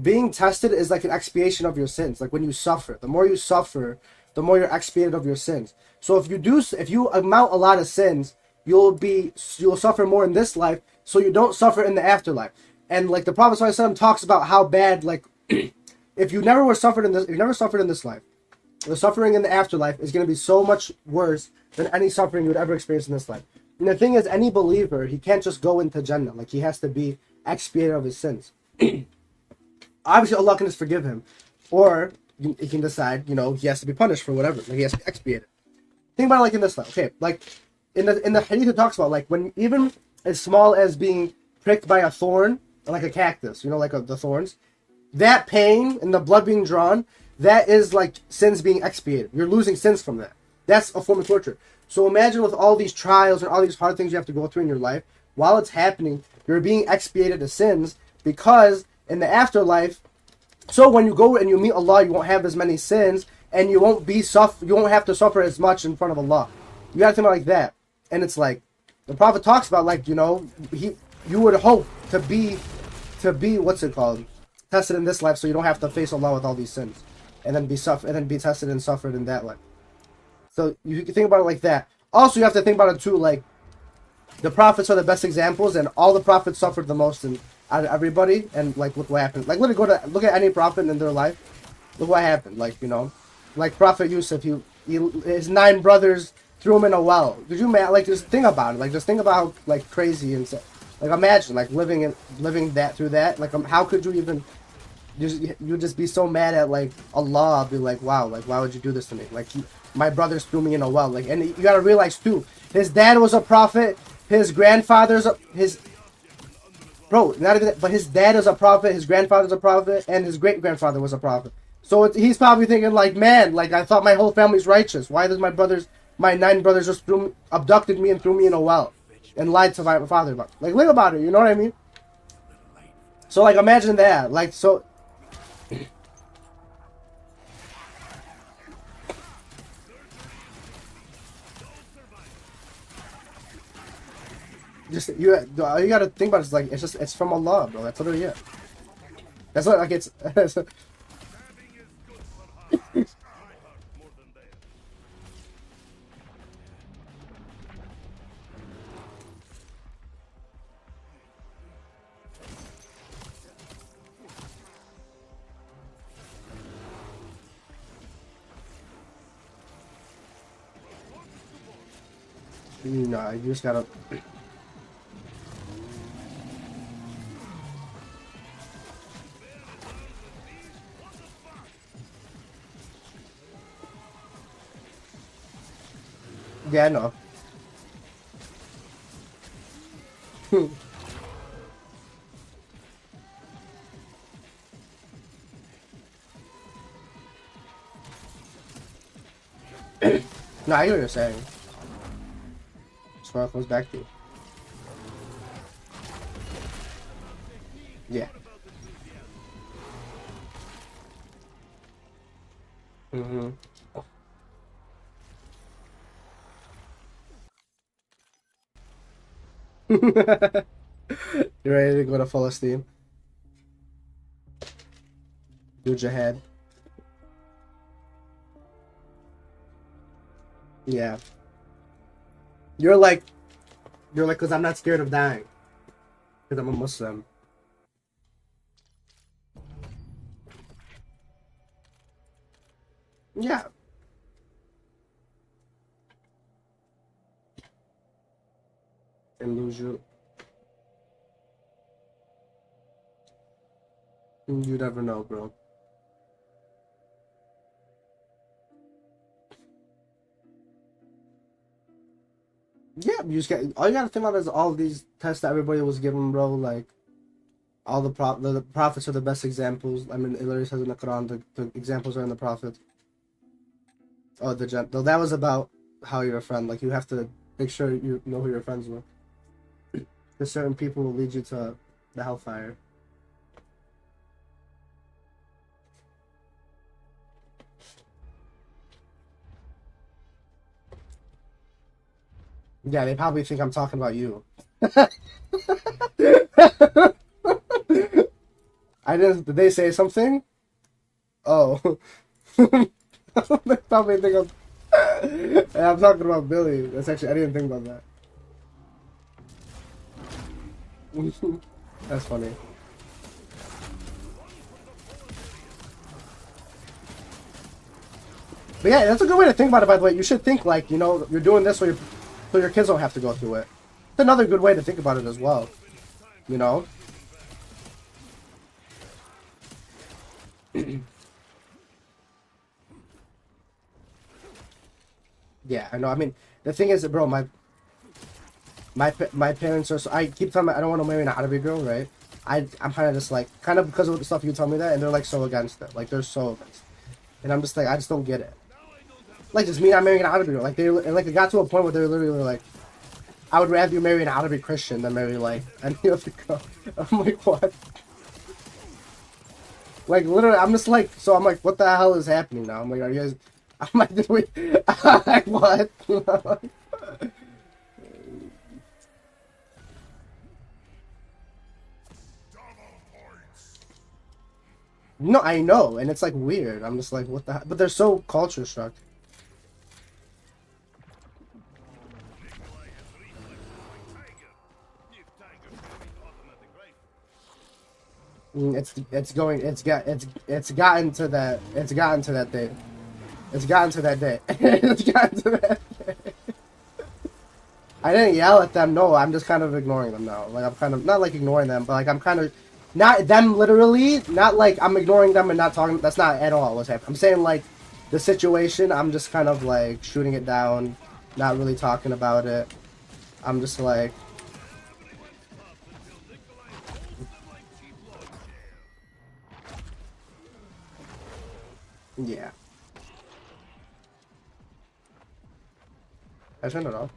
being tested is like an expiation of your sins. Like when you suffer, the more you suffer, the more you're expiated of your sins. So if you amount a lot of sins, you'll suffer more in this life, so you don't suffer in the afterlife. And like the Prophet ﷺ talks about how bad, like, if you never suffered in this life, the suffering in the afterlife is going to be so much worse than any suffering you would ever experience in this life. And the thing is, any believer, he can't just go into Jannah. Like, he has to be expiated of his sins. Obviously, Allah can just forgive him. Or he can decide, he has to be punished for whatever. Like, he has to be expiated. Think about it like in this life. Okay, like, in the hadith, it talks about, like, when even as small as being pricked by a thorn, like a cactus, the thorns, that pain and the blood being drawn, that is like sins being expiated. You're losing sins from that. That's a form of torture. So imagine with all these trials and all these hard things you have to go through in your life, while it's happening, you're being expiated of sins, because in the afterlife, so when you go and you meet Allah, you won't have as many sins, and you won't have to suffer as much in front of Allah. You gotta think about it like that. And it's like, the Prophet talks about, like, you would hope to be what's it called? Tested in this life, so you don't have to face Allah with all these sins, and then be tested and suffered in that life. So you can think about it like that. Also, you have to think about it too, like, the prophets are the best examples, and all the prophets suffered the most out of everybody. And like, look what happened. Like, literally look at any prophet in their life. Look what happened. Like, like Prophet Yusuf, his 9 brothers threw him in a well. Did you like just think about it? Like, just think about how like crazy and like, imagine like living that through that. Like, how could you even? You'd just be so mad at like Allah. Be like, wow, like, why would you do this to me? Like, my brothers threw me in a well. Like, and you gotta realize too, his dad was a prophet. His grandfather's not even that, but his dad is a prophet. His grandfather's a prophet, and his great grandfather was a prophet. So he's probably thinking like, man, like, I thought my whole family's righteous. Why does my 9 brothers just abducted me and threw me in a well, and lied to my father about? Like, think about it. You know what I mean? So like, imagine that. Like, so. Just all you gotta think about is like, it's from Allah, bro. That's literally it. That's what, like, it's. No, you just gotta. Yeah, I know. No, I hear what you're saying. That's where it goes back to. Yeah. Mm-hmm. You ready to go to full steam? Do jihad. Yeah. You're like, because I'm not scared of dying. Because I'm a Muslim. Yeah. And lose you. You never know, bro. Yeah, all you gotta think about is all these tests that everybody was giving, bro. Like, All the prophets are the best examples. I mean, it literally says in the Quran, the examples are in the prophets. Oh, that was about how you're a friend. Like, you have to make sure you know who you're friends with. Because certain people will lead you to the hellfire. Yeah, they probably think I'm talking about you. I didn't. Did they say something? Oh. They probably think I'm talking about Billy. That's actually, I didn't think about that. That's funny. But yeah, that's a good way to think about it, by the way. You should think like, you know, you're doing this so your kids don't have to go through it. It's another good way to think about it as well. You know? Yeah, I know. I mean, the thing is, bro, my parents are so, I keep telling them I don't want to marry an Arabic girl, right? I'm kind of just like, kind of because of the stuff you tell me that, and they're like so against it. Like, they're so against it. And I'm just like, I just don't get it. Like, just me not marrying an Arabic girl. Like, it got to a point where they were literally like, I would rather you marry an Arabic Christian than marry, like, any other girl. I'm like, what? Like, literally, I'm just like, so I'm like, what the hell is happening now? I'm like, are you guys, I'm like, did we, like, what? No, I know, and it's like weird. I'm just like, what the hell? But they're so culture shock. It's gotten to that day. It's gotten to that day. It's gotten to that day. I didn't yell at them. No, I'm just kind of ignoring them now. Like, I'm kind of not like ignoring them, but like I'm kind of not them literally. Not like I'm ignoring them and not talking. That's not at all what's happening. I'm saying like the situation. I'm just kind of like shooting it down, not really talking about it. I'm just like. Yeah. I turned it off.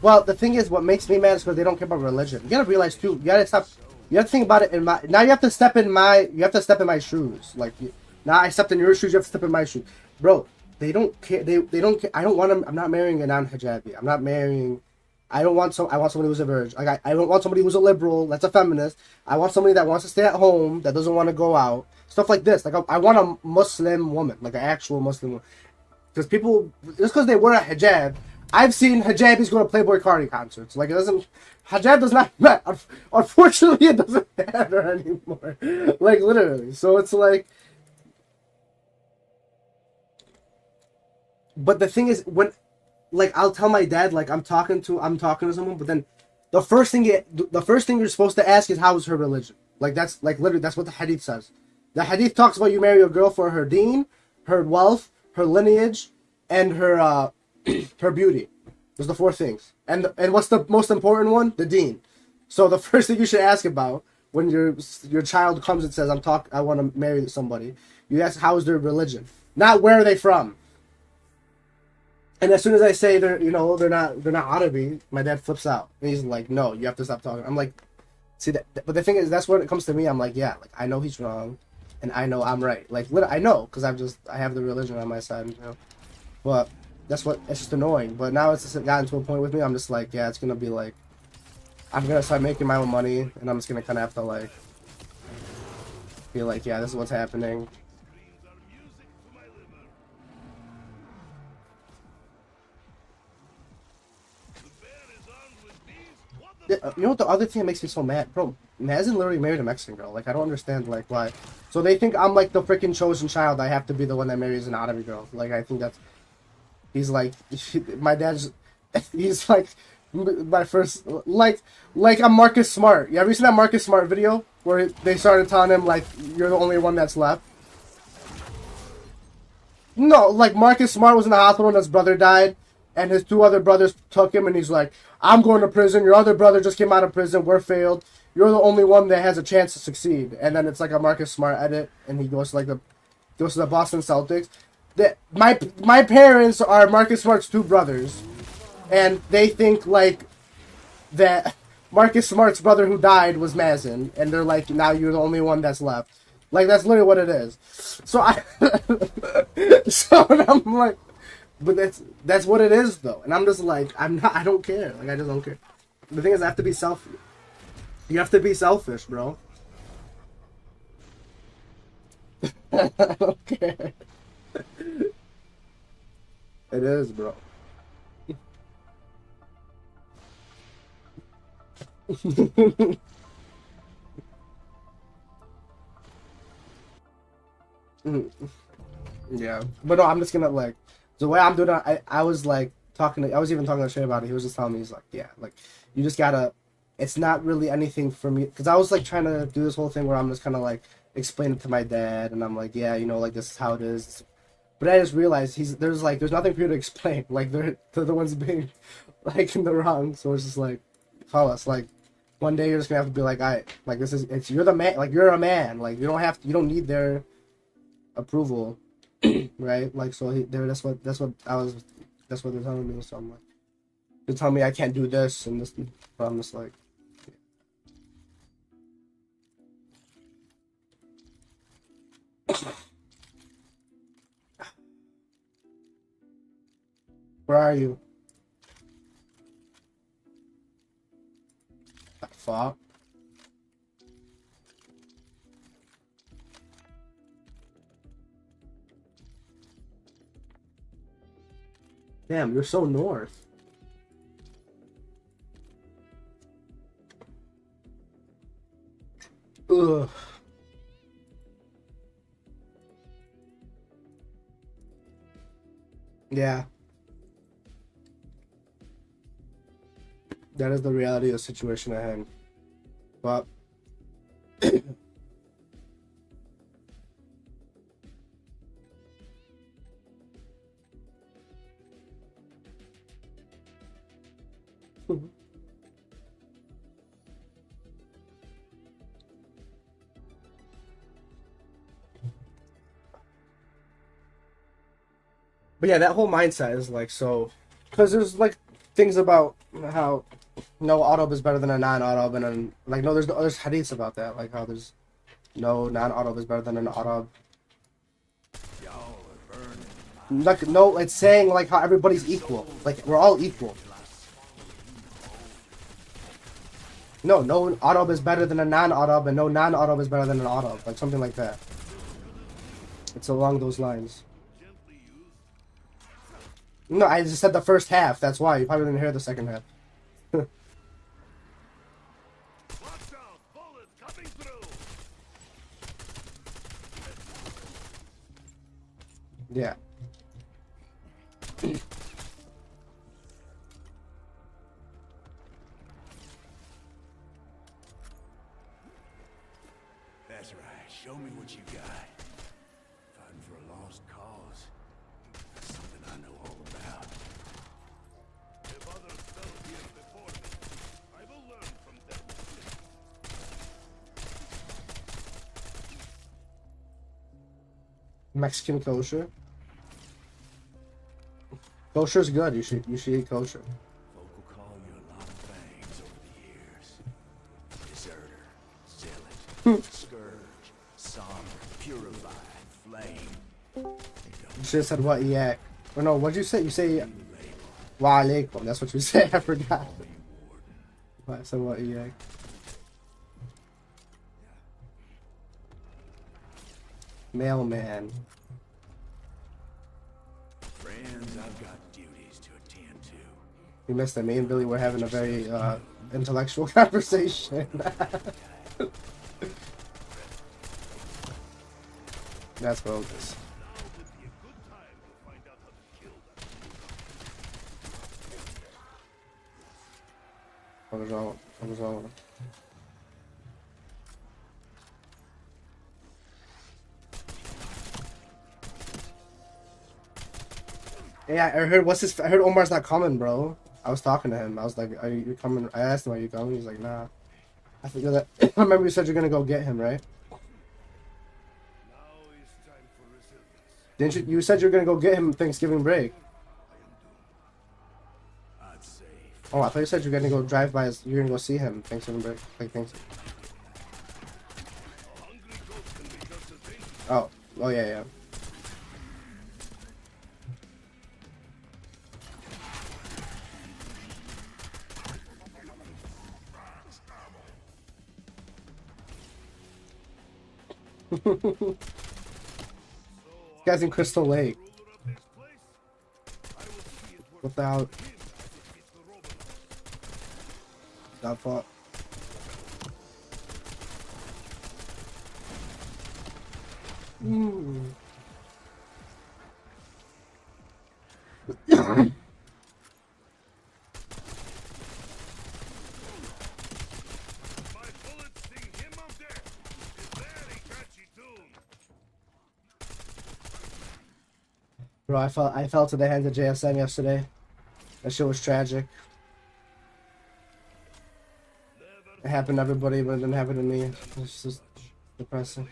Well, the thing is, what makes me mad is because they don't care about religion. You gotta realize too. You gotta stop. You have to think about it in my. Now you have to step in my. You have to step in my shoes. Like now I stepped in your shoes. You have to step in my shoes, bro. They don't care. They don't care. I don't want them. I'm not marrying a non-hijabi. I'm not marrying. I don't want some. I want somebody who's a virgin. Like I don't want somebody who's a liberal. That's a feminist. I want somebody that wants to stay at home. That doesn't want to go out. Stuff like this. Like I want a Muslim woman, like an actual Muslim woman. Because people, just because they wear a hijab. I've seen hijabis go to Playboy Cardi concerts. Like, it doesn't... Hijab does not matter. Unfortunately, it doesn't matter anymore. Like, literally. So it's like... But the thing is, when... Like, I'll tell my dad, like, I'm talking to someone, but then the first thing you're supposed to ask is, how is her religion? Like, that's, like, literally, that's what the hadith says. The hadith talks about you marry a girl for her deen, her wealth, her lineage, and her, her beauty. Those are the four things. And what's the most important one? The deen. So the first thing you should ask about when your child comes and says, I want to marry somebody, you ask, how is their religion? Not where are they from. And as soon as I say they're not Arabi, my dad flips out. And he's like, no, you have to stop talking. I'm like, see that, but the thing is, that's when it comes to me. I'm like, yeah, like I know he's wrong, and I know I'm right. Like, I know, because I have the religion on my side, you know. But it's just annoying. But now it's just gotten to a point with me. I'm just like, yeah, it's gonna be like, I'm gonna start making my own money, and I'm just gonna kind of have to like, be like, yeah, this is what's happening. You know what? The other thing that makes me so mad, bro. Mazin literally married a Mexican girl. Like I don't understand like why. So they think I'm like the freaking chosen child. I have to be the one that marries an Arabic girl. Like I think that's. He's like, my dad's. He's like, my first like I'm Marcus Smart. You ever seen that Marcus Smart video where they started telling him like you're the only one that's left? No, like Marcus Smart was in the hospital and his brother died, and his two other brothers took him, and he's like, "I'm going to prison. Your other brother just came out of prison. We're failed. You're the only one that has a chance to succeed." And then it's like a Marcus Smart edit, and he goes to the Boston Celtics. That my parents are Marcus Smart's two brothers, and they think like that Marcus Smart's brother who died was Mazin, and they're like, now you're the only one that's left. Like that's literally what it is. So so I'm like, but that's what it is though, and I'm just like, I don't care. Like I just don't care. The thing is, I have to be selfish. You have to be selfish, bro. I don't care. It is, bro. Yeah, but no, I'm just gonna like the way I'm doing it. I was like I was even talking to Shay about it. He was just telling me, he's like, yeah, like you just gotta. It's not really anything for me because I was like trying to do this whole thing where I'm just kind of like explain it to my dad, and I'm like, yeah, you know, like this is how it is. But I just realized there's nothing for you to explain. Like they're the ones being like in the wrong. So it's just like, tell us like. One day you're just gonna have to be like, you're the man, like you're a man, like you don't need their approval, right? Like so that's what they're telling me. So I'm like, they're telling me I can't do this and this, but I'm just like, where are you? The fuck. Damn, you're so north. Ugh. Yeah. That is the reality of the situation at hand. But but yeah, that whole mindset is like so, because there's like things about how no auto is better than a non-auto, and then like no, there's hadiths about that, like how there's no non-auto is better than an auto. Like no, it's saying like how everybody's equal, like we're all equal. No auto is better than a non-auto, and no non-auto is better than an auto, like something like that. It's along those lines. No, I just said the first half. That's why you probably didn't hear the second half. Watch out! Bullet coming through! Yeah. That's right. Show me what you got. Fighting for a lost cause. That's something I know all about. If others fell here before me, I will learn from them. Mexican kosher. Kosher's good. You should eat kosher. Folk will call you a lot of things over the years. Deserter, zealot, scourge, somber, purified, flame. You should have said what yak. Or no, what'd you say? You say wa alaikum. That's what you said. I forgot. I said what yak. Mailman. Friends, I've got duties to attend to. You missed it. Me and Billy were having a very intellectual conversation. That's bogus. Vamos ao. Yeah, I heard I heard Omar's not coming, bro. I was talking to him. I was like, "Are you coming?" I asked him, "Are you coming?" He's like, "Nah." I think that. I remember you said you're gonna go get him, right? Didn't you? You said you're gonna go get him Thanksgiving break. Oh, I thought you said you're gonna go drive by his. You're gonna go see him Thanksgiving break. Like Thanksgiving. Oh, yeah, yeah. This guy's in Crystal Lake. Without that fuck. Bro, I fell to the hands of JSN yesterday. That shit was tragic. It happened to everybody, but it didn't happen to me. It's just depressing.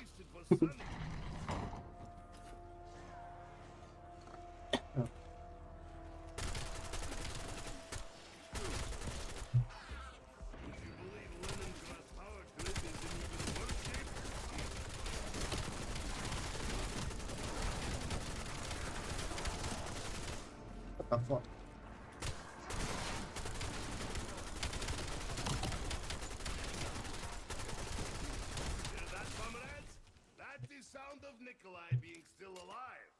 What the fuck? Sound of Nikolai being still alive.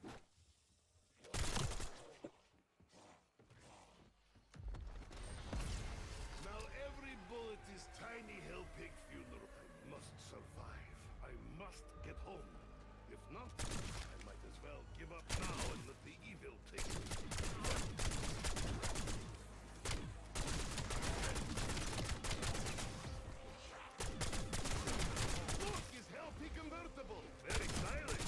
Now every bullet is tiny hell pig funeral. I must survive. I must get home. If not, I might as well give up now and let the evil take me. Look, is hell pig convertible? Very stylish.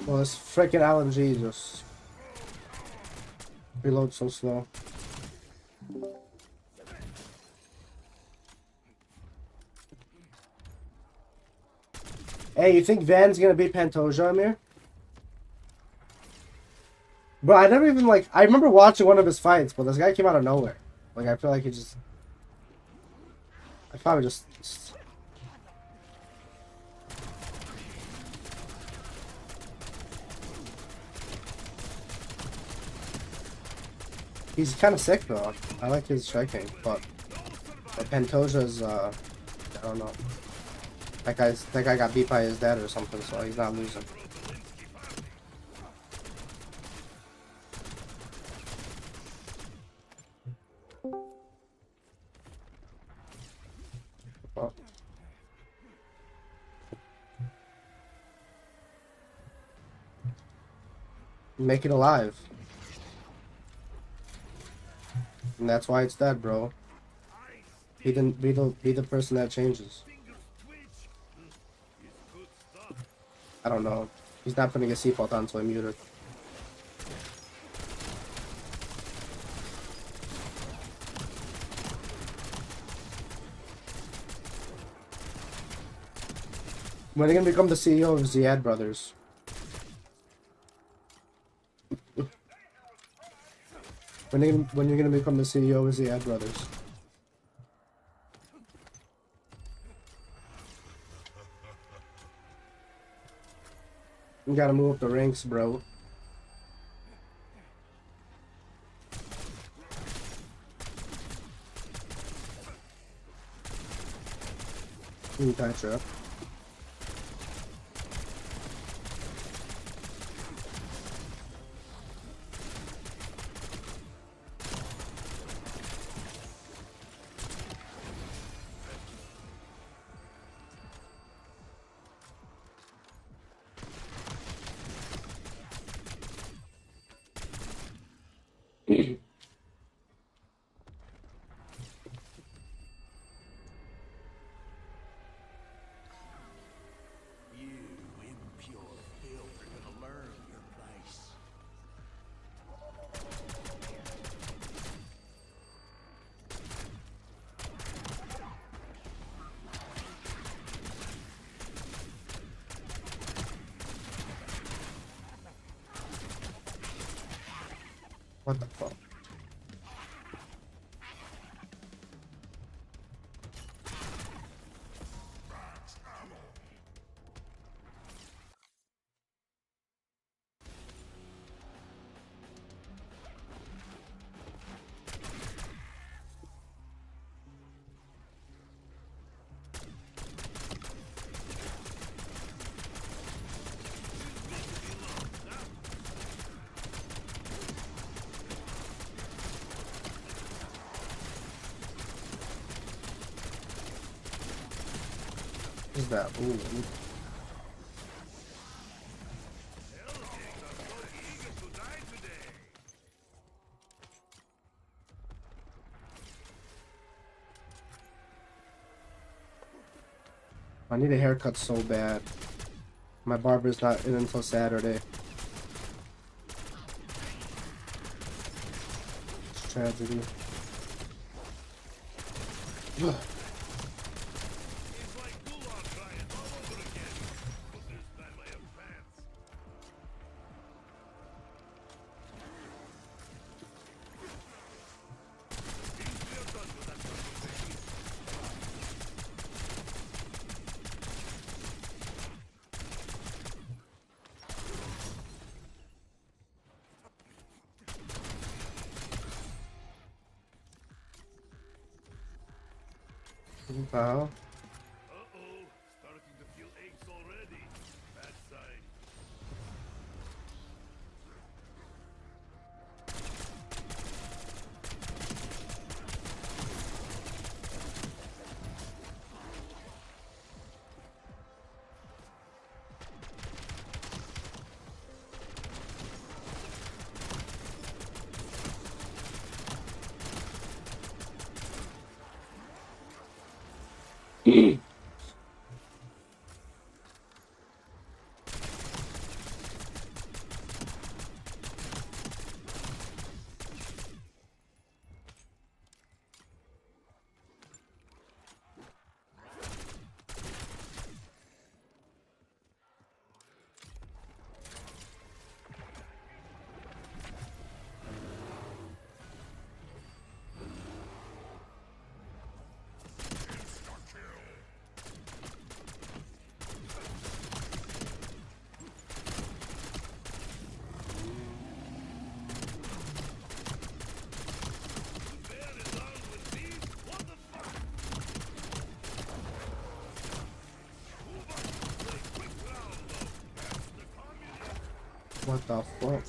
Well, this freaking LMG just reloads so slow. Hey, you think Van's gonna beat Pantoja, Amir? Bro, I never even I remember watching one of his fights, but this guy came out of nowhere. Like, I feel like he just. I probably just. He's kind of sick though. I like his striking, but Pantoja's I don't know. That guy got beat by his dad or something, so he's not losing. Well. Make it alive. And that's why it's dead, bro. Be the person that changes. I don't know. He's not putting a seatbelt on, so I muted. When are you gonna become the CEO of Ziad Brothers? When are you gonna become the CEO of Ziad Brothers? You gotta move up the ranks, bro. You catch up. You impure filth are gonna learn your place. What the fuck? What is that? Ooh. Hellkings are so eager to die today. I need a haircut so bad. My barber's not in until Saturday. It's tragedy. It's like gulag trying all over again. But this time I have pants. Seems we are done with that conversation. Wow. Uh-oh. Starting to feel aches already. Bad sign. What the fuck?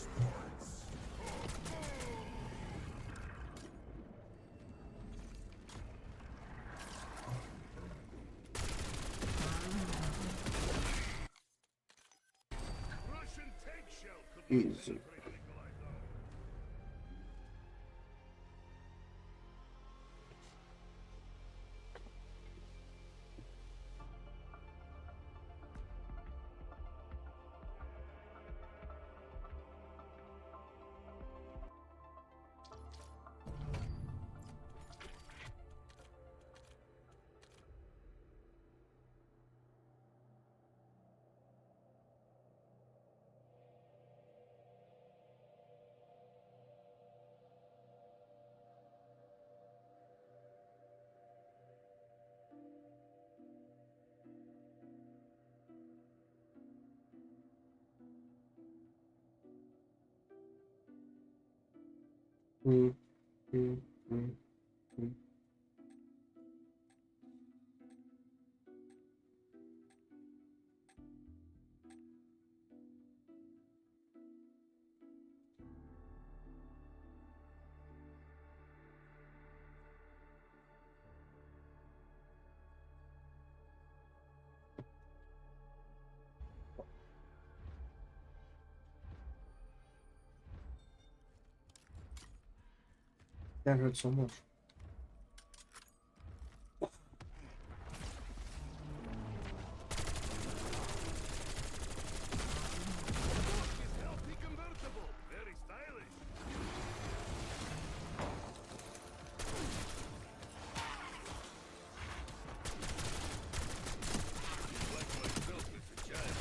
Russian tank shell could Easy. penetrate Nikolai, though. Mm, mm, mm, mm. That hurt so much. It's healthy convertible. Very stylish. Like myself as a child.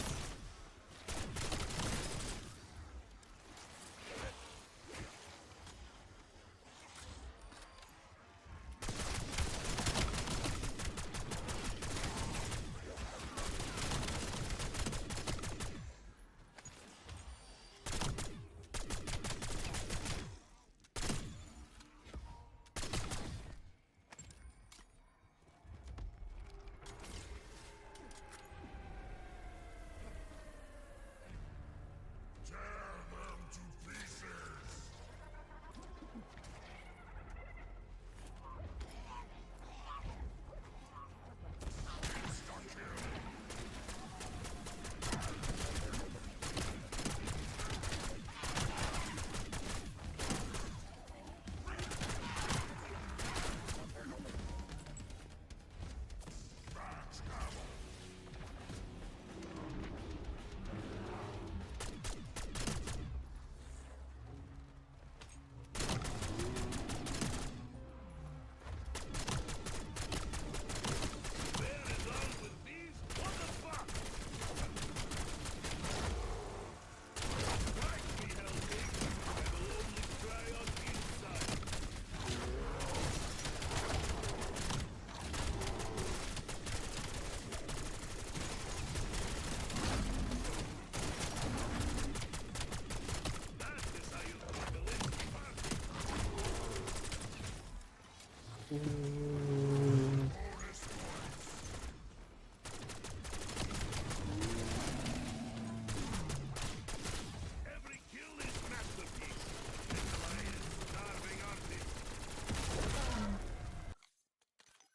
Every kill is masterpiece. This is starving artist.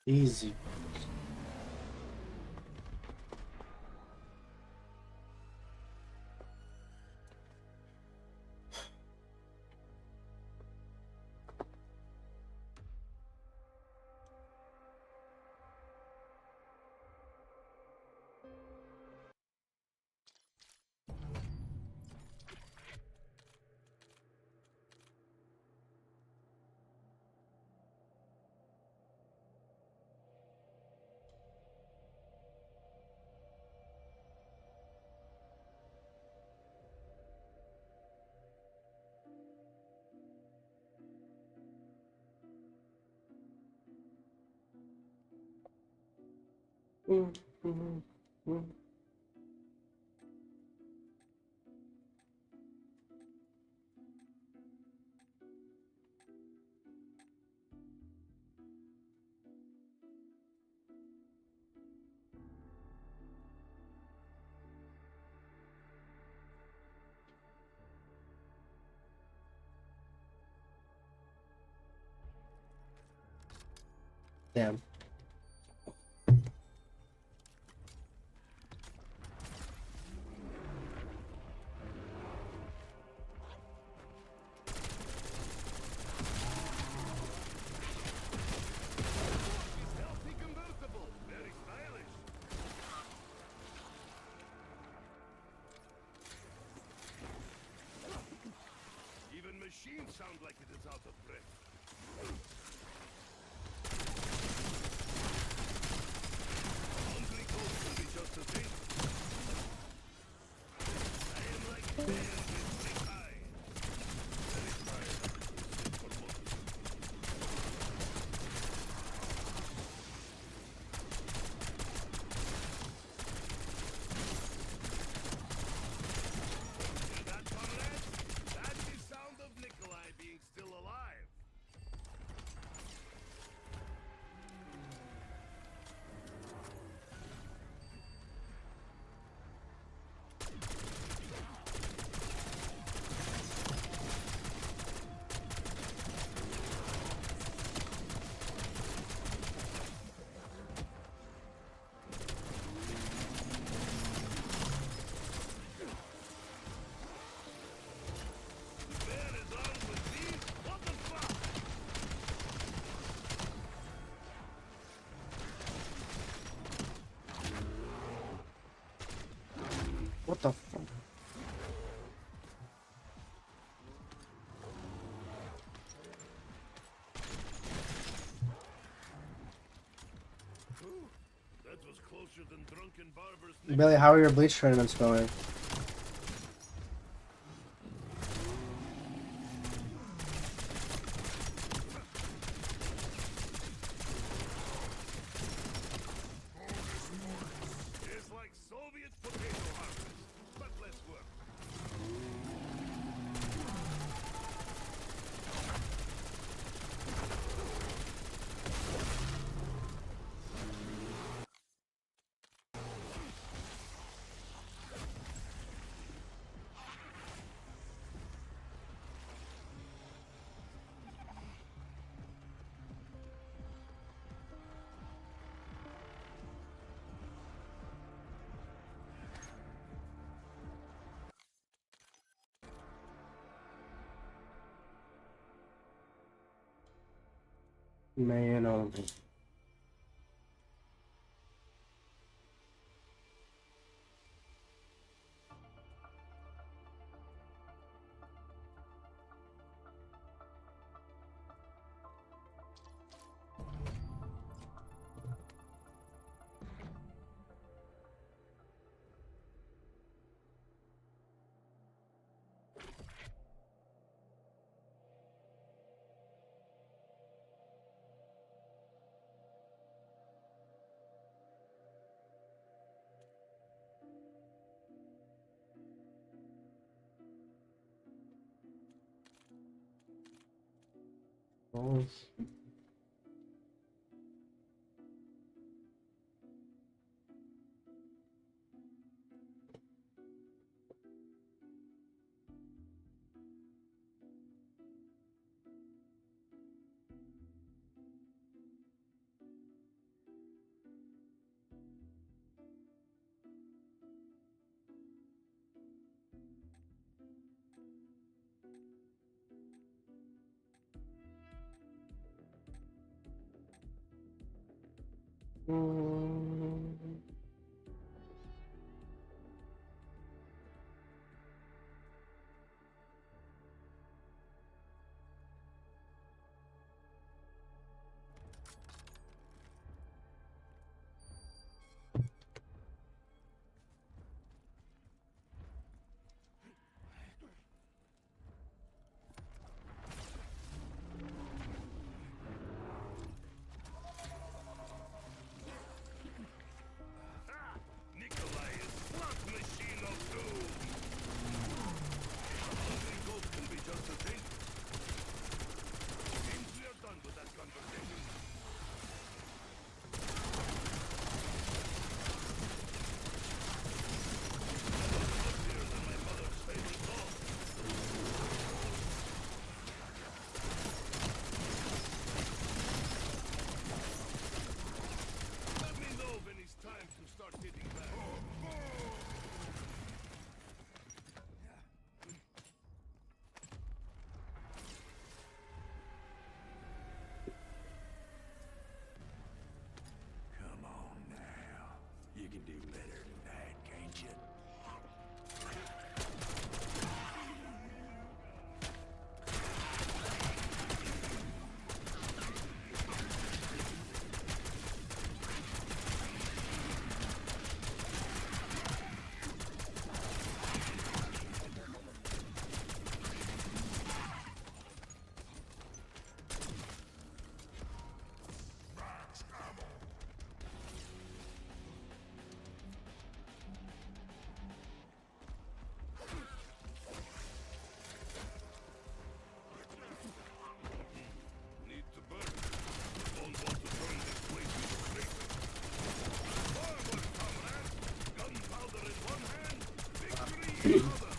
Easy. Damn. It's healthy convertible. Very stylish. Even machines sound like it is out of breath. closer than drunken barbers. Billy, how are your bleach tournaments going? It's like Soviet potato harvest, but less work. Man, oh. Oh. Nikolai is slot machine of doom. Hungry goat can be just a thing. Seems we are done with that conversation. Uglier than my mother's favorite dog. Let me know when it's time to start hitting back. Come on now. You can do better than that, can't you? Need to burn. Don't want to turn this place into crater. Forward, comrade! Gunpowder in one hand, victory in the other.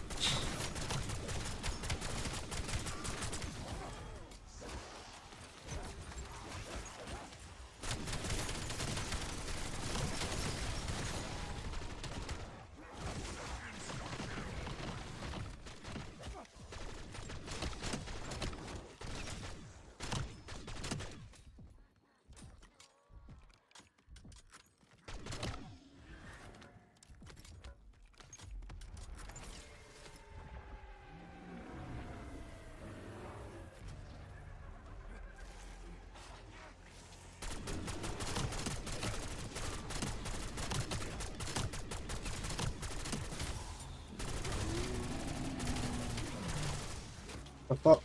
The fuck?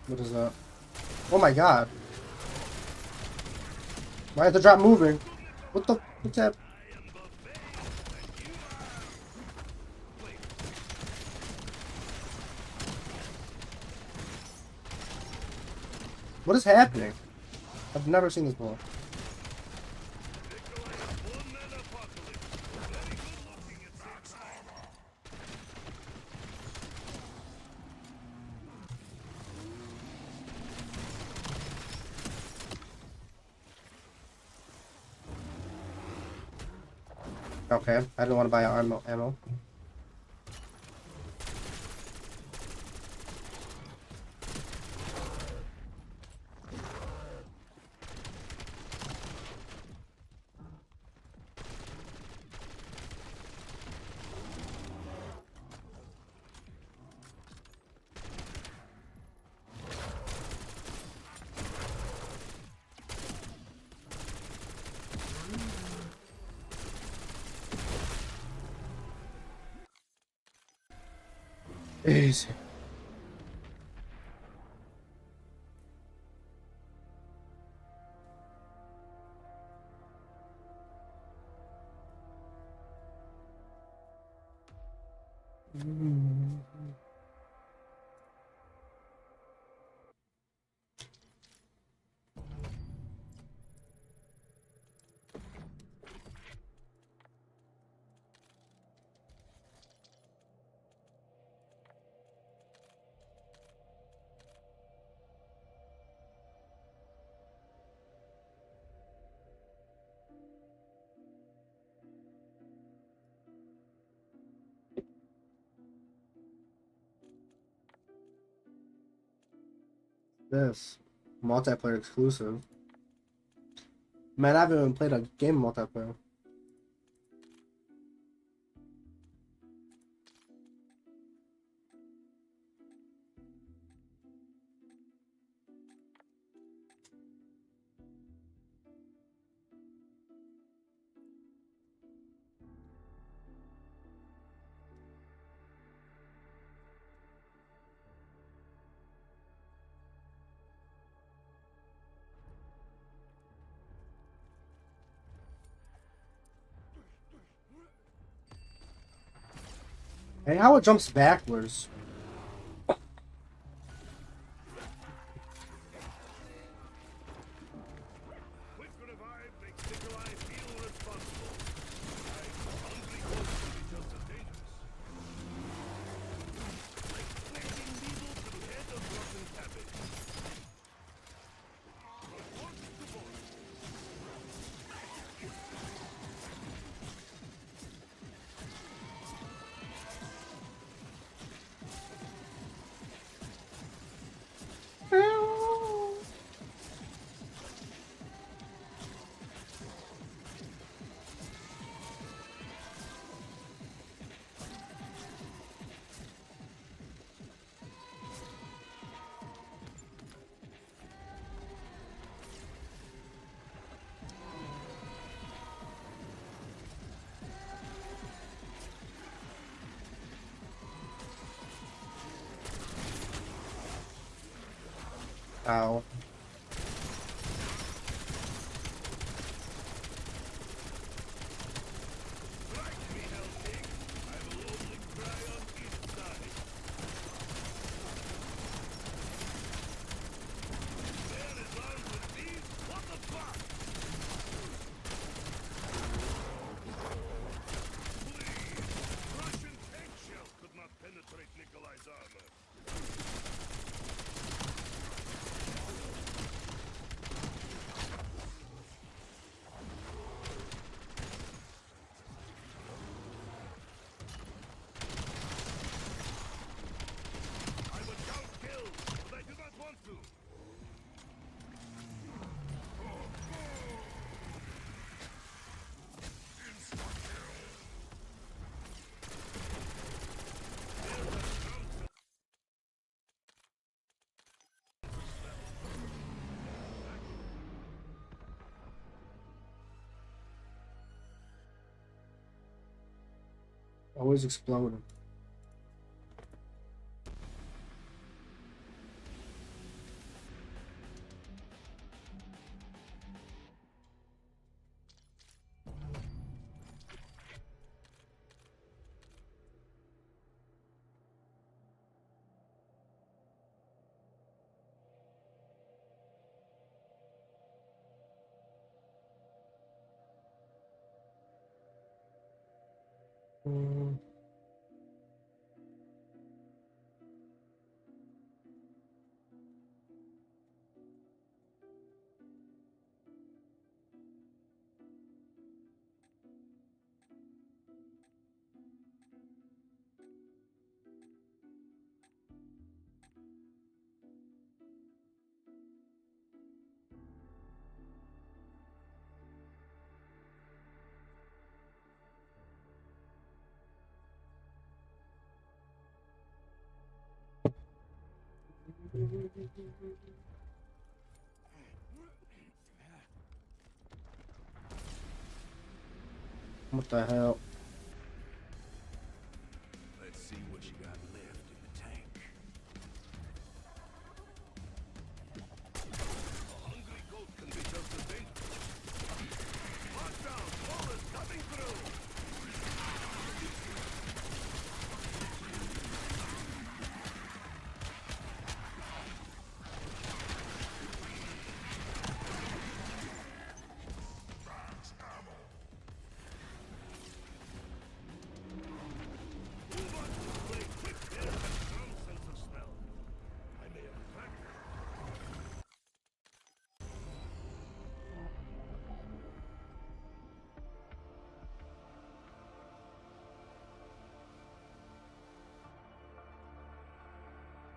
What is that? Oh my god. Why is the drop moving? What the? What's that? What is happening? I've never seen this before. Okay, I didn't want to buy ammo. Easy. This multiplayer exclusive. Man, I haven't even played a game multiplayer. Hey, how it jumps backwards? Quick revive makes Nikolai feel responsible. Hungry ghosts can be just as dangerous. Like planting needles to the head of rotten cabbage. Report to board. Ow. Always exploding. Mm. What the hell?